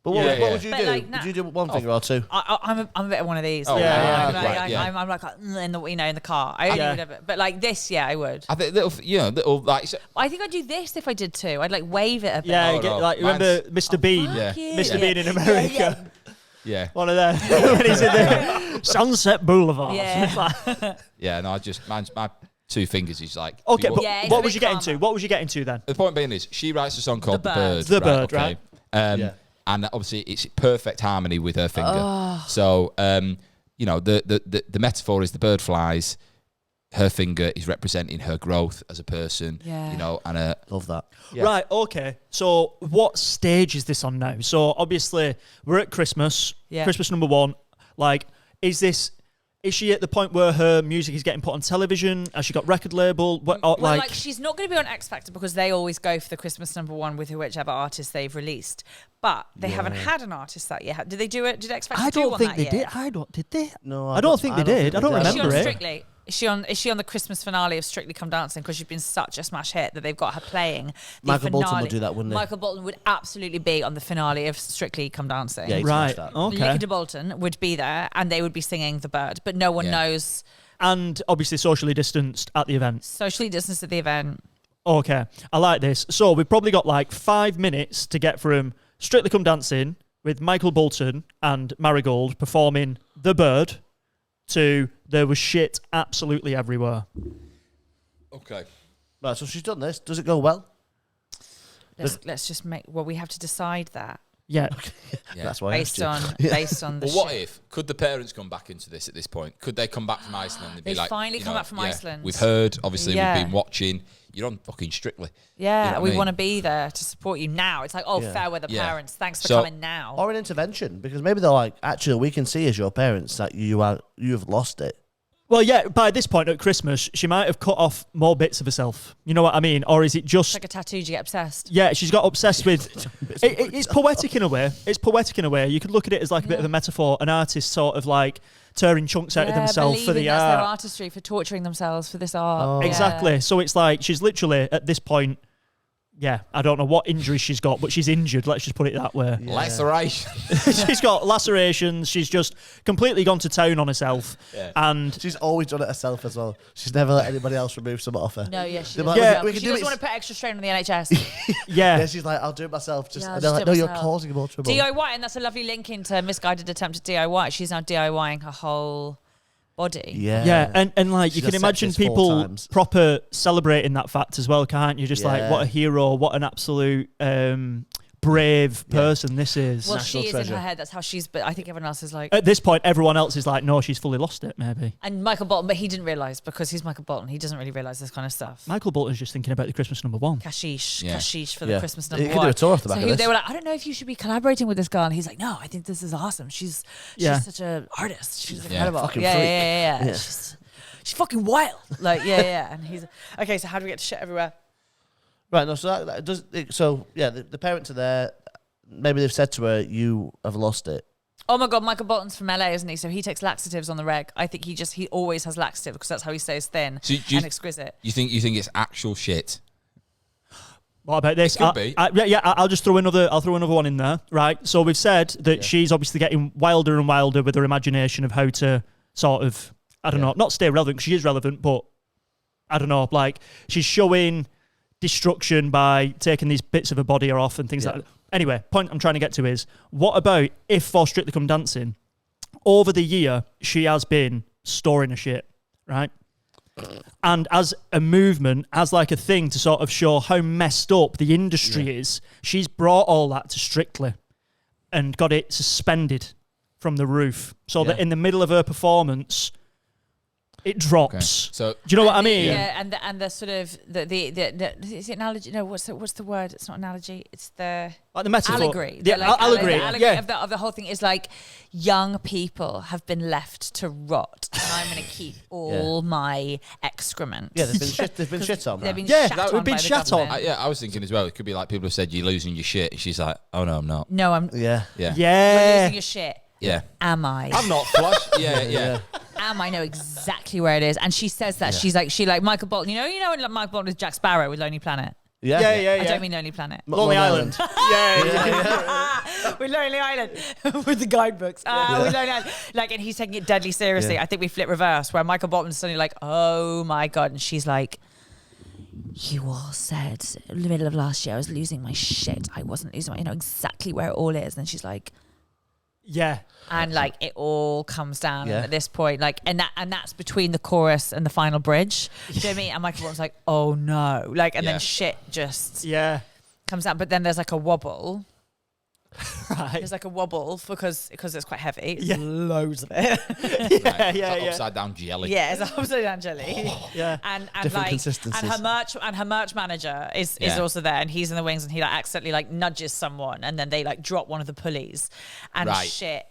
But Yeah, what yeah. would you But do? like, nah. Would you do 1 finger or 2? I'm a bit of one of these. Oh, Like, yeah, I'm yeah, like, right, yeah. I'm like in the in the car. I only Yeah. would ever, but like this, yeah, I would. I think little like. I think I'd do this if I did too. I'd like wave it a bit. Yeah, Oh, you get, no. like remember Mr. Bean? Yeah. Fuck you. Mr. Bean in America. Yeah, One of them. When he's in the Sunset Boulevard. Yeah. yeah. No, I just my 2 fingers is like. Okay, but Yeah, it's what a was bit you getting calmer. to? What was you getting to then? The point being is, she writes a song called The The Bird. Bird. The Bird, right. Yeah. And obviously, it's perfect harmony with her finger. Oh. So, you know, the metaphor is the bird flies. Her finger is representing her growth as a person. Yeah. You know, and Love that. Yeah. Right, okay. So what stage is this on now? So obviously we're at Christmas. Yeah. Christmas number 1. Like, is she at the point where her music is getting put on television? Has she got record label? What, or, Well, like, she's not going to be on X Factor because they always go for the Christmas number 1 with whichever artist they've released. But they haven't had an artist that yet. Did they do it? Did X Factor I do don't one think that they year? did. Did they? No, I don't think they did. I don't Is she remember on it. Strictly? Is she on the Christmas finale of Strictly Come Dancing because she's been such a smash hit that they've got her playing the Michael Bolton finale. would do that, wouldn't he? Michael Bolton would absolutely be on the finale of Strictly Come Dancing. Yeah, he'd Right. smash that. Okay. Lickety Bolton would be there and they would be singing The Bird, but no one Yeah. knows. And obviously socially distanced at the event. Socially distanced at the event. Okay, I like this. So we've probably got like 5 minutes to get from Strictly Come Dancing with Michael Bolton and Marigold performing The Bird to there was shit absolutely everywhere. okay. Right, so she's done this. Does it go well? Let's just make. Well, we have to decide that Yeah. Yeah. That's why. I based asked on you. based on the. Well, what shit. if? Could the parents come back into this at this point? Could they come back from Iceland and be They've like, finally you come know, back from yeah, Iceland. We've heard, obviously, Yeah. we've been watching. You're on fucking Strictly. Yeah, You know what I we mean? want to be there to support you now. It's like, oh, Yeah. fair weather Yeah. parents. Thanks for So- coming now. Or an intervention, because maybe they're like, actually, we can see as your parents that you've lost it. Well, yeah, by this point at Christmas, she might have cut off more bits of herself. You know what I mean? Or is it It's just... like a tattoo. You get obsessed. Yeah, she's got obsessed with... It's poetic in a way. It's poetic in a way. You could look at it as like a bit of a metaphor. An artist sort of like tearing chunks out of themselves for the believing that's their art. artistry, for torturing themselves for this art. Oh. Yeah. Exactly. So it's like she's literally, at this point, yeah, I don't know what injury she's got, but she's injured. Let's just put it that way. Yeah. Laceration. She's got lacerations. She's just completely gone to town on herself. Yeah. And She's always done it herself as well. She's never let anybody else remove something off her. No, yeah, she They're doesn't, like, Yeah. we can she do doesn't it. want to put extra strain on the NHS. Yeah, she's like, I'll do it myself. Yeah, I'll And they're just like, do no, it you're myself. causing more trouble. DIY, and that's a lovely link into misguided attempt at DIY. She's now DIYing her whole body. Yeah. and like She you can does imagine sepsis 4 people times. proper celebrating that fact as well, can't you? Just like, Yeah. what a hero, what an absolute brave person this is. Well, National she is treasure. in her head. That's how she's. But I think everyone else is like. At this point, everyone else is like, no, she's fully lost it, maybe. And Michael Bolton, but he didn't realise because he's Michael Bolton. He doesn't really realise this kind of stuff. Michael Bolton's just thinking about the Christmas #1. Kashish for the Yeah. Christmas You number can one. do a tour off the back so of this. they were like, I don't know if you should be collaborating with this girl. And he's like, no, I think this is awesome. She's Yeah. such an artist. She's Yeah. incredible. Fucking yeah, freak. yeah. Yeah. She's fucking wild. Like, yeah. And he's okay. So how do we get to shit everywhere? Right, no, so that does. So, yeah, the parents are there. Maybe they've said to her, you have lost it. Oh my God, Michael Bolton's from LA, isn't he? So he takes laxatives on the reg. I think he always has laxative because that's how he stays thin So do you- and exquisite. You think it's actual shit? What about this? It could be. I'll just throw another. I'll throw another one in there. Right. So we've said that she's obviously getting wilder and wilder with her imagination of how to sort of, I don't know, not stay relevant because she is relevant, but I don't know, like she's showing destruction by taking these bits of her body off and things like that. Anyway, point I'm trying to get to is, what about if for Strictly Come Dancing, over the year, she has been storing her shit, right? And as a movement, as like a thing to sort of show how messed up the industry is, she's brought all that to Strictly and got it suspended from the roof so that in the middle of her performance, it drops. So Do you know what I mean? Yeah, and the sort of the is it analogy? No, what's the word? It's not analogy. It's the Like the metaphor. allegory. Yeah, The, like, allegory. The allegory Yeah. of the whole thing is like young people have been left to rot, and I'm going to keep all my excrement. Yeah, they've been shit on. They've been Yeah, shat that on would be by the shat on. government. I was thinking as well. It could be like people have said you're losing your shit. And she's like, oh no, I'm not. No, I'm Yeah. Yeah. We're Yeah. losing your shit. Yeah. Am I? I'm not flush. Yeah. I know exactly where it is. And she says that she like Michael Bolton. You know, when like Michael Bolton with Jack Sparrow with Lonely Planet. Yeah. Yeah. I don't mean Lonely Planet. Lonely Island. With Lonely Island, with the guidebooks. With Lonely Island. Like, and he's taking it deadly seriously. Yeah. I think we flip reverse, where Michael Bolton's suddenly like, oh my God. And she's like, you all said in the middle of last year I was losing my shit. I wasn't losing my, you know exactly where it all is. And then she's like, Yeah. and like it all comes down Yeah. at this point, like, and that's between the chorus and the final bridge. Do you know what I mean? And Michael Bolton's like, oh no, like, and Yeah. then shit just Yeah. comes out. But then there's like a wobble. Right. There's like a wobble because it's quite heavy. Yeah. Loads of it. Right. It's like upside down jelly. Yeah, it's upside down jelly. Yeah. And Different like consistencies. and her merch manager is Yeah. also there, and he's in the wings, and he like accidentally like nudges someone, and then they like drop one of the pulleys, and Right. shit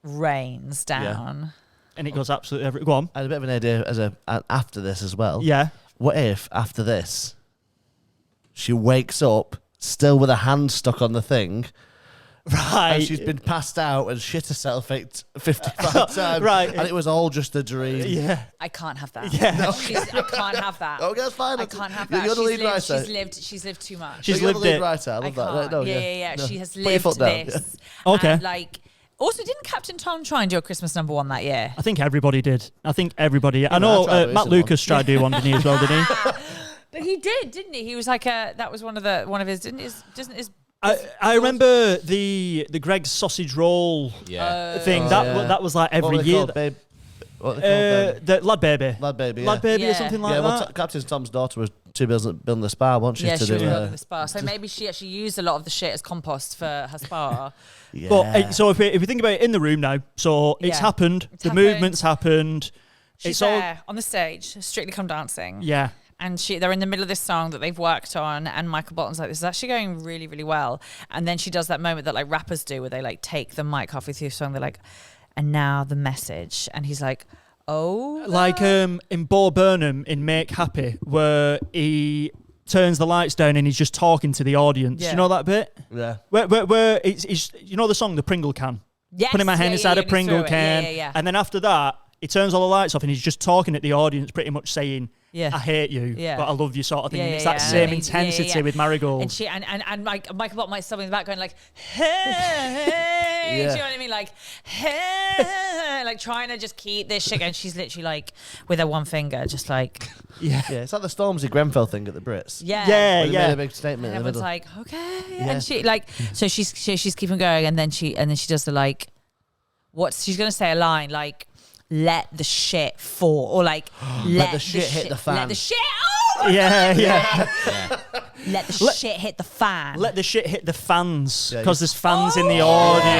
rains down. And it goes absolutely go on. I had a bit of an idea after this as well. Yeah. What if after this, she wakes up still with her hand stuck on the thing, Right. and she's been passed out and shit herself 55 times, Right. and it was all just a dream. Yeah. I can't have that. Yeah. I can't have that. Okay, that's fine. I can't have You're that. the lead writer. She's lived too much. She's You're the lived lead it. writer. I I love that. can't. Right, no, yeah. No. She has Put your lived foot down. this. Okay. And, like, also, didn't Captain Tom try and do a Christmas #1 that year? I think everybody did. I I know tried to Matt do Lucas tried to do one, didn't he, as well, didn't he? But he didn't he? He was like that was one of his, doesn't his I remember the Greg's sausage roll Yeah. thing. Oh, that yeah. that was like What every were they year. called, babe? What were they called, babe? The Lad Baby. Lad Baby. Lad Baby or Yeah. something like Yeah, well, that. Captain Tom's daughter was too busy building the spa, wasn't she? Yeah, to she was do, building the spa. So maybe she actually used a lot of the shit as compost for her spa. yeah. But so if we think about it in the room now, so it's Yeah. happened. It's The happened. movement's happened. She's It's all there on the stage, Strictly Come Dancing. yeah. And they're in the middle of this song that they've worked on, and Michael Bolton's like, this is actually going really, really well. And then she does that moment that like rappers do where they like take the mic halfway through the song, they're like, and now the message. And he's like, oh. Like in Bo Burnham in Make Happy, where he turns the lights down and he's just talking to the audience. Yeah. You know that bit? yeah. Where it's you know the song The Pringle Can? Yes, Putting my hand inside a and he Pringle threw it. can. Yeah. And then after that, he turns all the lights off and he's just talking at the audience, pretty much saying, Yeah. I hate you, Yeah. but I love you sort of thing. Yeah, And it's yeah, that yeah. same Yeah, intensity yeah. with Marigold. And she and Michael Bolton might stop in the back going like, hey, do you know what I mean? Like, hey, like trying to just keep this shit going. She's literally like with her one finger, just like, yeah. Yeah, it's like the Stormzy Grenfell thing at the Brits. yeah. Yeah, Where they made a big statement And in the everyone's middle. like, okay, Yeah. and she like, so she's keeping going, and then she does the like, she's gonna say a line like, let the shit fall, or like, let the shit hit the fan. let the shit. Yeah, yeah. Let the shit hit the fan. Let the shit hit the fans, Yeah, because there's fans in the Okay.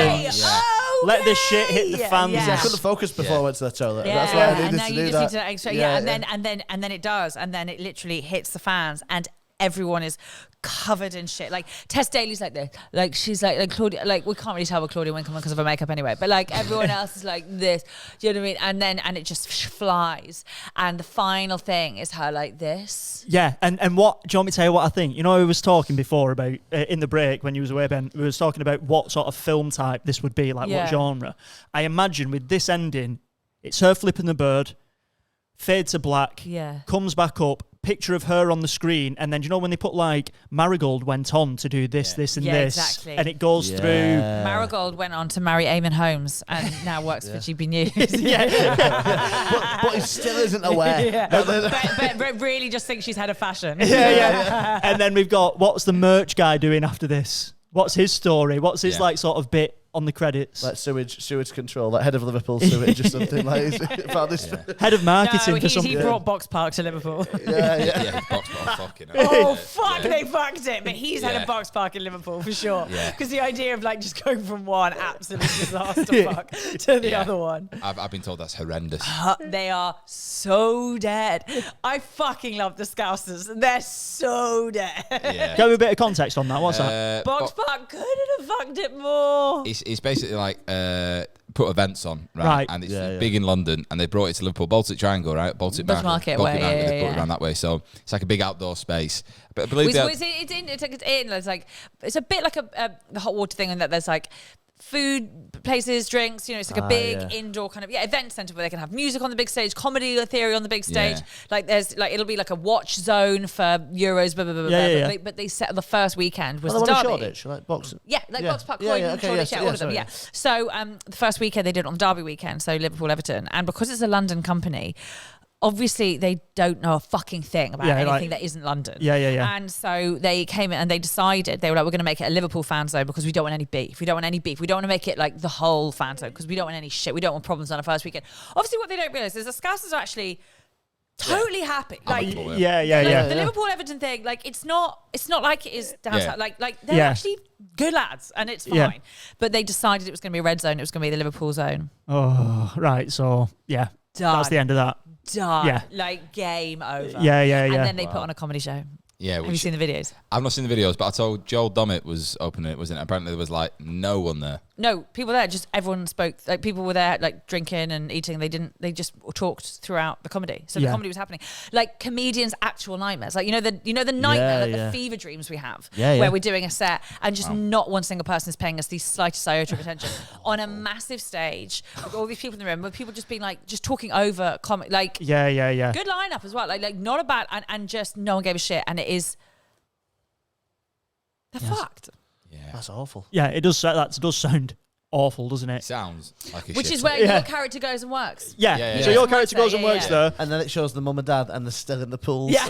audience. Yeah. Let the shit hit the fans. Yeah. See, I couldn't focus before I went to the toilet. Yeah, That's why I and needed now to you do just that. need to extra, and then it does, and then it literally hits the fans, and everyone is covered in shit. Like Tess Daly's like this, like she's like Claudia, like we can't really tell what Claudia Winkleman because of her makeup anyway, but like everyone else is like this. Do you know what I mean? And it just flies, and the final thing is her like this. Yeah, and what, do you want me to tell you what I think? You know, we was talking before about, in the break when you was away, Ben, we was talking about what sort of film type this would be, like Yeah. what genre. I imagine with this ending, it's her flipping the bird, fade to black, Yeah. comes back up, picture of her on the screen, and then, do you know when they put like, Marigold went on to do this, this, and Yeah, this, exactly. and it goes through. Marigold went on to marry Eamon Holmes and now works for GB News. But he still isn't aware. but really just thinks she's head of fashion. Yeah. And then we've got, what's the merch guy doing after this? What's his story? What's his like sort of bit on the credits? Like sewage control, like head of Liverpool sewage or something like about this. Head of marketing No, for something. he brought Box Park to Liverpool. Yeah, box fucking hell. Oh, fuck, they fucked it. But he's head Yeah. of Box Park in Liverpool for sure. Yeah. Because the idea of like just going from one absolute disaster fuck to the Yeah. other one. I've been told that's horrendous. They are so dead. I fucking love the Scousers. They're so dead. Yeah. Give me a bit of context on that. What's that? Box Park couldn't have fucked it more. It's basically like put events on, right? Right. And it's Yeah, yeah. big in London, and they brought it to Liverpool, Baltic Triangle, right? Baltic Market Baltic way, Market, yeah, they brought it yeah. around that way. So it's like a big outdoor space. But I believe It's a bit like the hot water thing, in that there's like food places, drinks, you know, it's like a big indoor kind of event center where they can have music on the big stage, comedy theory on the big stage. Yeah. Like there's like, it'll be like a watch zone for Euros, blah blah blah. Yeah, blah. yeah. But they set the first weekend was Well, the the one in derby. Shoreditch, like boxing. Yeah, like Yeah. Box Park, Yeah, Croydon, yeah, okay, Shoreditch, yeah, all of them. sorry, Yeah. So the first weekend they did it on the derby weekend, so Liverpool Everton, and because it's a London company, obviously they don't know a fucking thing about anything that isn't London. Yeah, yeah, yeah. And so they came in and they decided, they were like, we're going to make it a Liverpool fan zone because we don't want any beef. We don't want any beef. We don't want to make it like the whole fan zone because we don't want any shit. We don't want problems on our first weekend. Obviously what they don't realise is the Scousers are actually totally happy. Like, Amicable, the Liverpool Everton thing, like it's not like it is down south. Like they're actually good lads and it's fine. Yeah. But they decided it was going to be a red zone. It was going to be the Liverpool zone. Oh, right. So, yeah. Done. That's the end of that. Done. Yeah. Like game over. Yeah, yeah, And yeah. then they put on a comedy show. Yeah, Have you seen the videos? I've not seen the videos, but I told Joel Dommett was opening it, wasn't it? Apparently there was like no one there. No, people there, just everyone spoke. Like people were there, like drinking and eating. They just talked throughout the comedy. So the Yeah. comedy was happening. Like comedians' actual nightmares. Like the nightmare, like the fever dreams we have, where we're doing a set and just not one single person is paying us the slightest iota of attention on a massive stage with all these people in the room, with people just being like, just talking over comic, like Yeah. good lineup as well. Like not a bad, and just no one gave a shit. And it is, they're fucked. Yeah. That's awful. Yeah, it does. That does sound awful, doesn't it? Sounds like a Which shit. is where your character goes and works. Yeah. Yeah. So your character goes and Yeah, works yeah. there. And then it shows the mum and dad, and they're still in the pools. Yeah.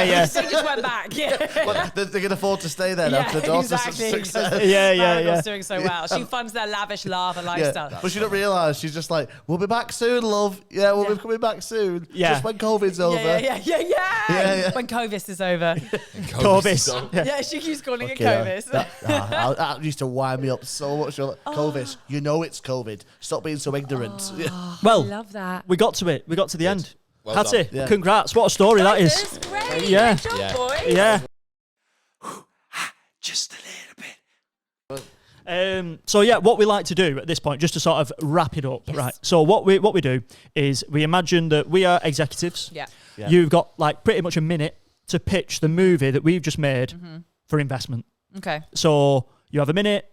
Yeah. So they just went back. Yeah. But they can afford to stay there now. The daughter's exactly. success. Yeah. Marigold's doing so well. She funds their lavish lava lifestyle. Yeah. But she don't realise, she's just like, we'll be back soon, love. Yeah, we'll be coming back soon. Yeah. Just when COVID's over. Yeah. When Covis is over. Corvis. Yeah, she keeps calling it Yeah. Covis. That used to wind me up so much. You're like, Covis, you know it's COVID. Stop being so ignorant. I Well, love that. we got to it. We got to the end. Well Hattie, done. Yeah. congrats. What a story that is. That's great. Yeah. Good job, Yeah. boys. Yeah. Just a little bit. So yeah, what we like to do at this point, just to sort of wrap it up, right? So what we do is we imagine that we are executives. Yeah. Yeah. You've got like pretty much a minute to pitch the movie that we've just made for investment. Okay. So you have a minute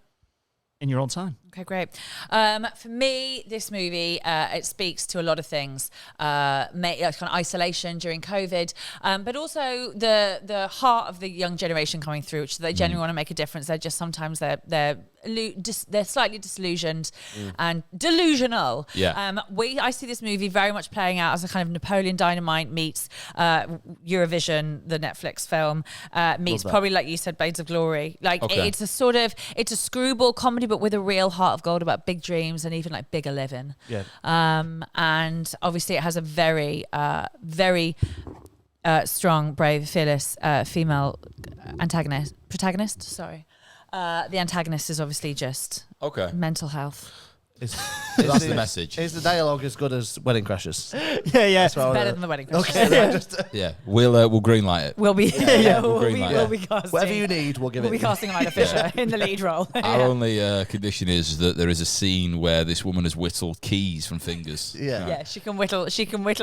in your own time. Okay, great. For me, this movie, it speaks to a lot of things. Kind of isolation during COVID, but also the heart of the young generation coming through, which they genuinely want to make a difference. They're just sometimes they're slightly disillusioned and delusional. Yeah. I see this movie very much playing out as a kind of Napoleon Dynamite meets Eurovision, the Netflix film, meets probably, like you said, Blades of Glory. Like it's a screwball comedy, but with a real heart of gold about big dreams and even like bigger living. Yeah. And obviously it has a very, very strong, brave, fearless female protagonist. Sorry. The antagonist is obviously just mental health. That's the message. Is the dialogue as good as Wedding Crashers? Yeah. It's better than the Wedding Crashers. Okay, We'll greenlight it. We'll be we'll be casting. whatever you need, we'll give We'll it. be casting Amanda Fisher in the lead role. Our only condition is that there is a scene where this woman has whittled keys from fingers. Yeah, she can whittle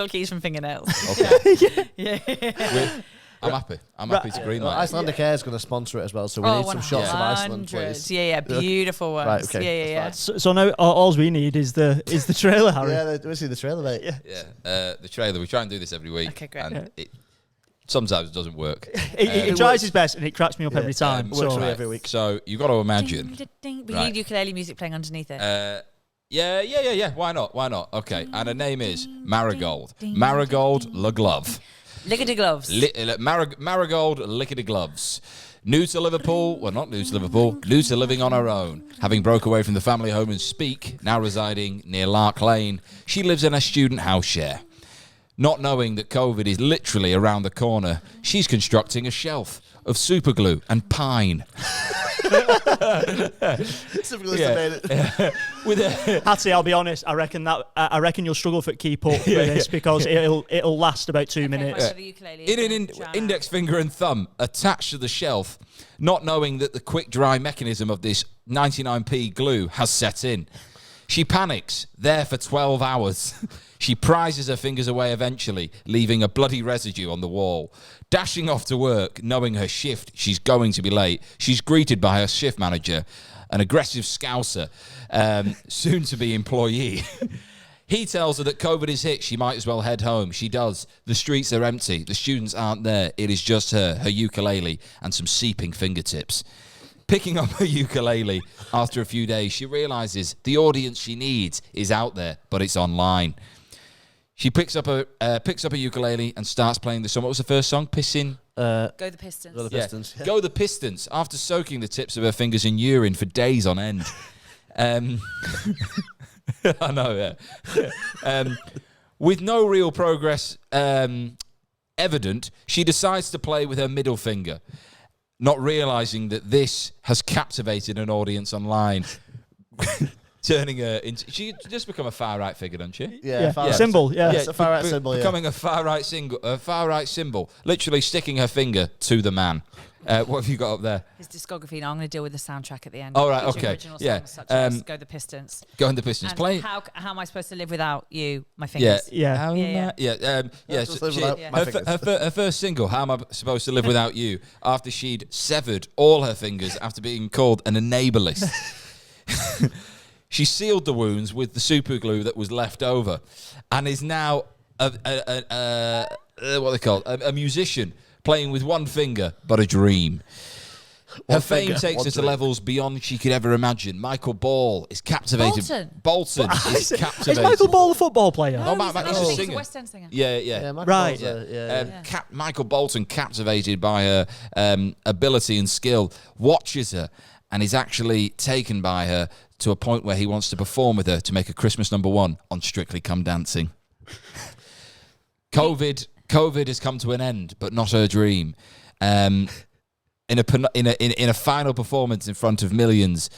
keys from fingernails. Okay. Yeah. I'm happy. I'm happy to greenlight it. Icelandic Air is going to sponsor it as well, so we need some shots of Iceland, please. Yeah, beautiful ones. Right, okay. Yeah. So now all we need is the trailer, Harry. Yeah, we see the trailer, mate. Yeah. The trailer. We try and do this every week. Okay, great. And it sometimes doesn't work. He tries his best, and it cracks me up every time. Works for me every week. So you've got to imagine. Ding, ding, ding. We need ukulele music playing underneath it. Yeah. Why not? Okay. And her name is Marigold. Marigold Dethegloves. Lickety-gloves. Marigold Dethegloves. New to Liverpool, well, not new to Liverpool, new to living on her own. Having broke away from the family home in Speke, now residing near Lark Lane, she lives in a student house share. Not knowing that COVID is literally around the corner, she's constructing a shelf of superglue and pine. Hattie, I'll be honest. I reckon you'll struggle to keep up with this because it'll last about 2 minutes. In an index finger and thumb attached to the shelf, not knowing that the quick dry mechanism of this 99p glue has set in. She panics, there for 12 hours. She prizes her fingers away eventually, leaving a bloody residue on the wall. Dashing off to work, knowing her shift, she's going to be late. She's greeted by her shift manager, an aggressive scouser, soon-to-be employee. He tells her that COVID is hit, she might as well head home. She does. The streets are empty. The students aren't there. It is just her ukulele, and some seeping fingertips. Picking up her ukulele after a few days, she realises the audience she needs is out there, but it's online. She picks up a ukulele and starts playing the song. What was the first song? Pissing? Go the Pistons. Go the Pistons. Yeah. Go the Pistons. After soaking the tips of her fingers in urine for days on end. I know, yeah. With no real progress evident, she decides to play with her middle finger, not realising that this has captivated an audience online. Turning her into... She just become a far-right figure, doesn't she? Yeah. Symbol, yeah. It's a far-right symbol, Becoming a far-right symbol. Literally sticking her finger to the man. What have you got up there? His discography. Now I'm going to deal with the soundtrack at the end. Oh, right, Featuring okay. Original Yeah. songs such as Go the Pistons. Go on the Pistons. And Play... How am I supposed to live without you, my fingers? Yeah. Just live without my fingers. Her first single, How Am I Supposed to Live Without You, after she'd severed all her fingers after being called an enablerist. She sealed the wounds with the super glue that was left over, and is now what they call a musician playing with one finger, but a dream. Her fame takes her to levels beyond she could ever imagine. Michael Ball is captivated. Bolton is captivated. Is Michael Ball a football player? No, he's a singer. He's a West End singer. Yeah. Right. Michael Bolton, captivated by her ability and skill, watches her and is actually taken by her to a point where he wants to perform with her to make a Christmas #1 on Strictly Come Dancing. COVID has come to an end, but not her dream. In a final performance in front of millions,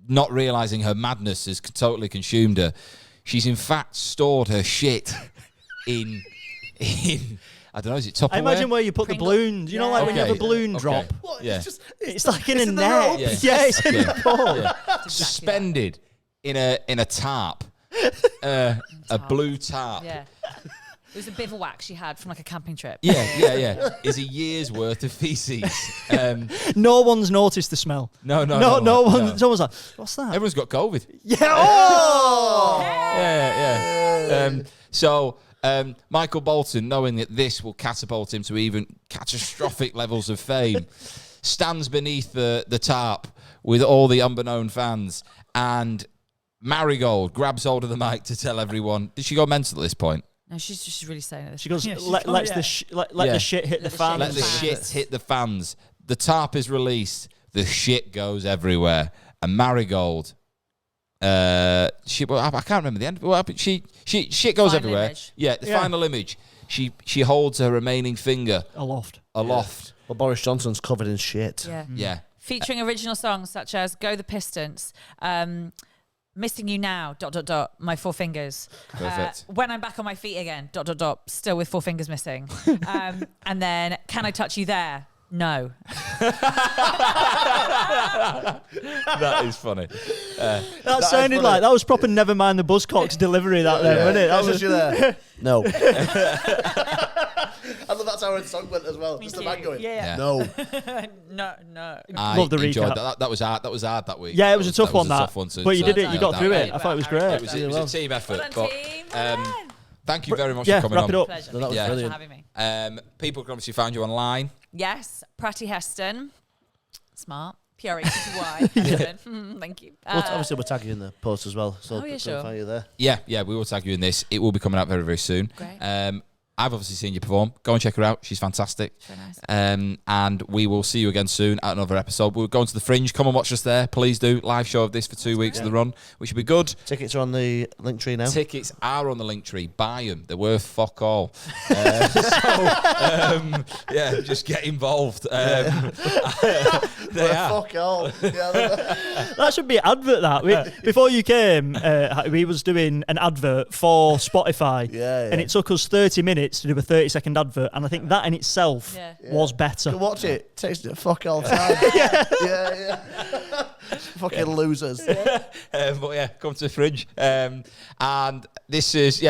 not realising her madness has totally consumed her, she's in fact stored her shit in I don't know, is it Tupperware? I imagine where you put the balloons. You know, like when you have a balloon drop. What? Yeah. It's like in a in the net. rope? It's in the bowl. Yeah. Suspended in a tarp, a blue tarp. Yeah. It was a bivouac she had from like a camping trip. Yeah. Is a year's worth of feces. No one's noticed the smell. No one. Someone's like, what's that? Everyone's got COVID. Yeah. Oh! Yeah. So Michael Bolton, knowing that this will catapult him to even catastrophic levels of fame, stands beneath the tarp with all the unbeknown fans, and Marigold grabs hold of the mic to tell everyone. Did she go mental at this point? No, she's just really saying this. She goes, let the shit hit the fans. Let the shit hit the fans. The tarp is released. The shit goes everywhere. And Marigold, I can't remember the end. What happened? Shit goes Final everywhere. image. Yeah, the final image. She holds her remaining finger aloft. Well, Boris Johnson's covered in shit. Yeah. Featuring original songs such as "Go the Pistons," "Missing You Now," ... my 4 fingers. Perfect. "When I'm Back on My Feet Again," ... still with 4 fingers missing. And then "Can I Touch You There?" No. That is funny. That sounded like that was proper Never Mind the Buzzcocks delivery, wasn't it? That was you there. No. I love that's how our song went as well. Just the man going, no. No. I Love the enjoyed recap. that. That was hard that week. Yeah, it was a tough one. But You did it. You got through it. I thought it was great. It was a team effort. Well But done, team. Well done. thank you very much for coming wrap on. it up. Pleasure. No, that was Thank you brilliant. for having me. People can obviously find you online. Yes, Pratty Heston. Smart. P-R-A-T-T-Y. Heston. Thank you. Obviously, we'll tag you in the post as well. So yeah, sure. find you there. Yeah, we will tag you in this. It will be coming out very, very soon. Great. I've obviously seen you perform. Go and check her out. She's fantastic. Very nice. And we will see you again soon at another episode. We're going to the Fringe. Come and watch us there. Please do. Live show of this for 2 weeks of the run, which will be good. Tickets are on the link tree now. Tickets are on the link tree. Buy them. They're worth fuck all. Just get involved. They are. Fuck all. That should be an advert. Before you came, we was doing an advert for Spotify, and it took us 30 minutes to do a 30-second advert, and I think that in itself was better. Go watch it. Text it fuck all time. yeah. Fucking losers. Come to the Fringe. And this is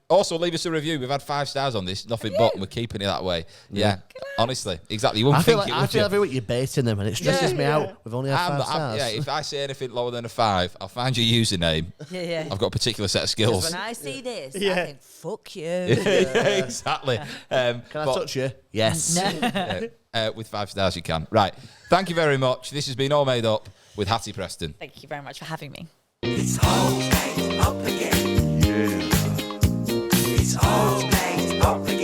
also leave us a review. We've had 5 stars on this, nothing but, and we're keeping it that way. Yeah, honestly, exactly. You wouldn't think it, would I feel you? every week you're baiting them, and it stresses me out. We've only had 5 stars. If I say anything lower than a 5, I'll find your username. Yeah. I've got a particular set of skills. When I see this, I think, fuck you. Exactly. Can I touch you? Yes. With 5 stars you can. Right. Thank you very much. This has been All Made Up with Hatty Preston. Thank you very much for having me. It's all made up again. It's all made up again.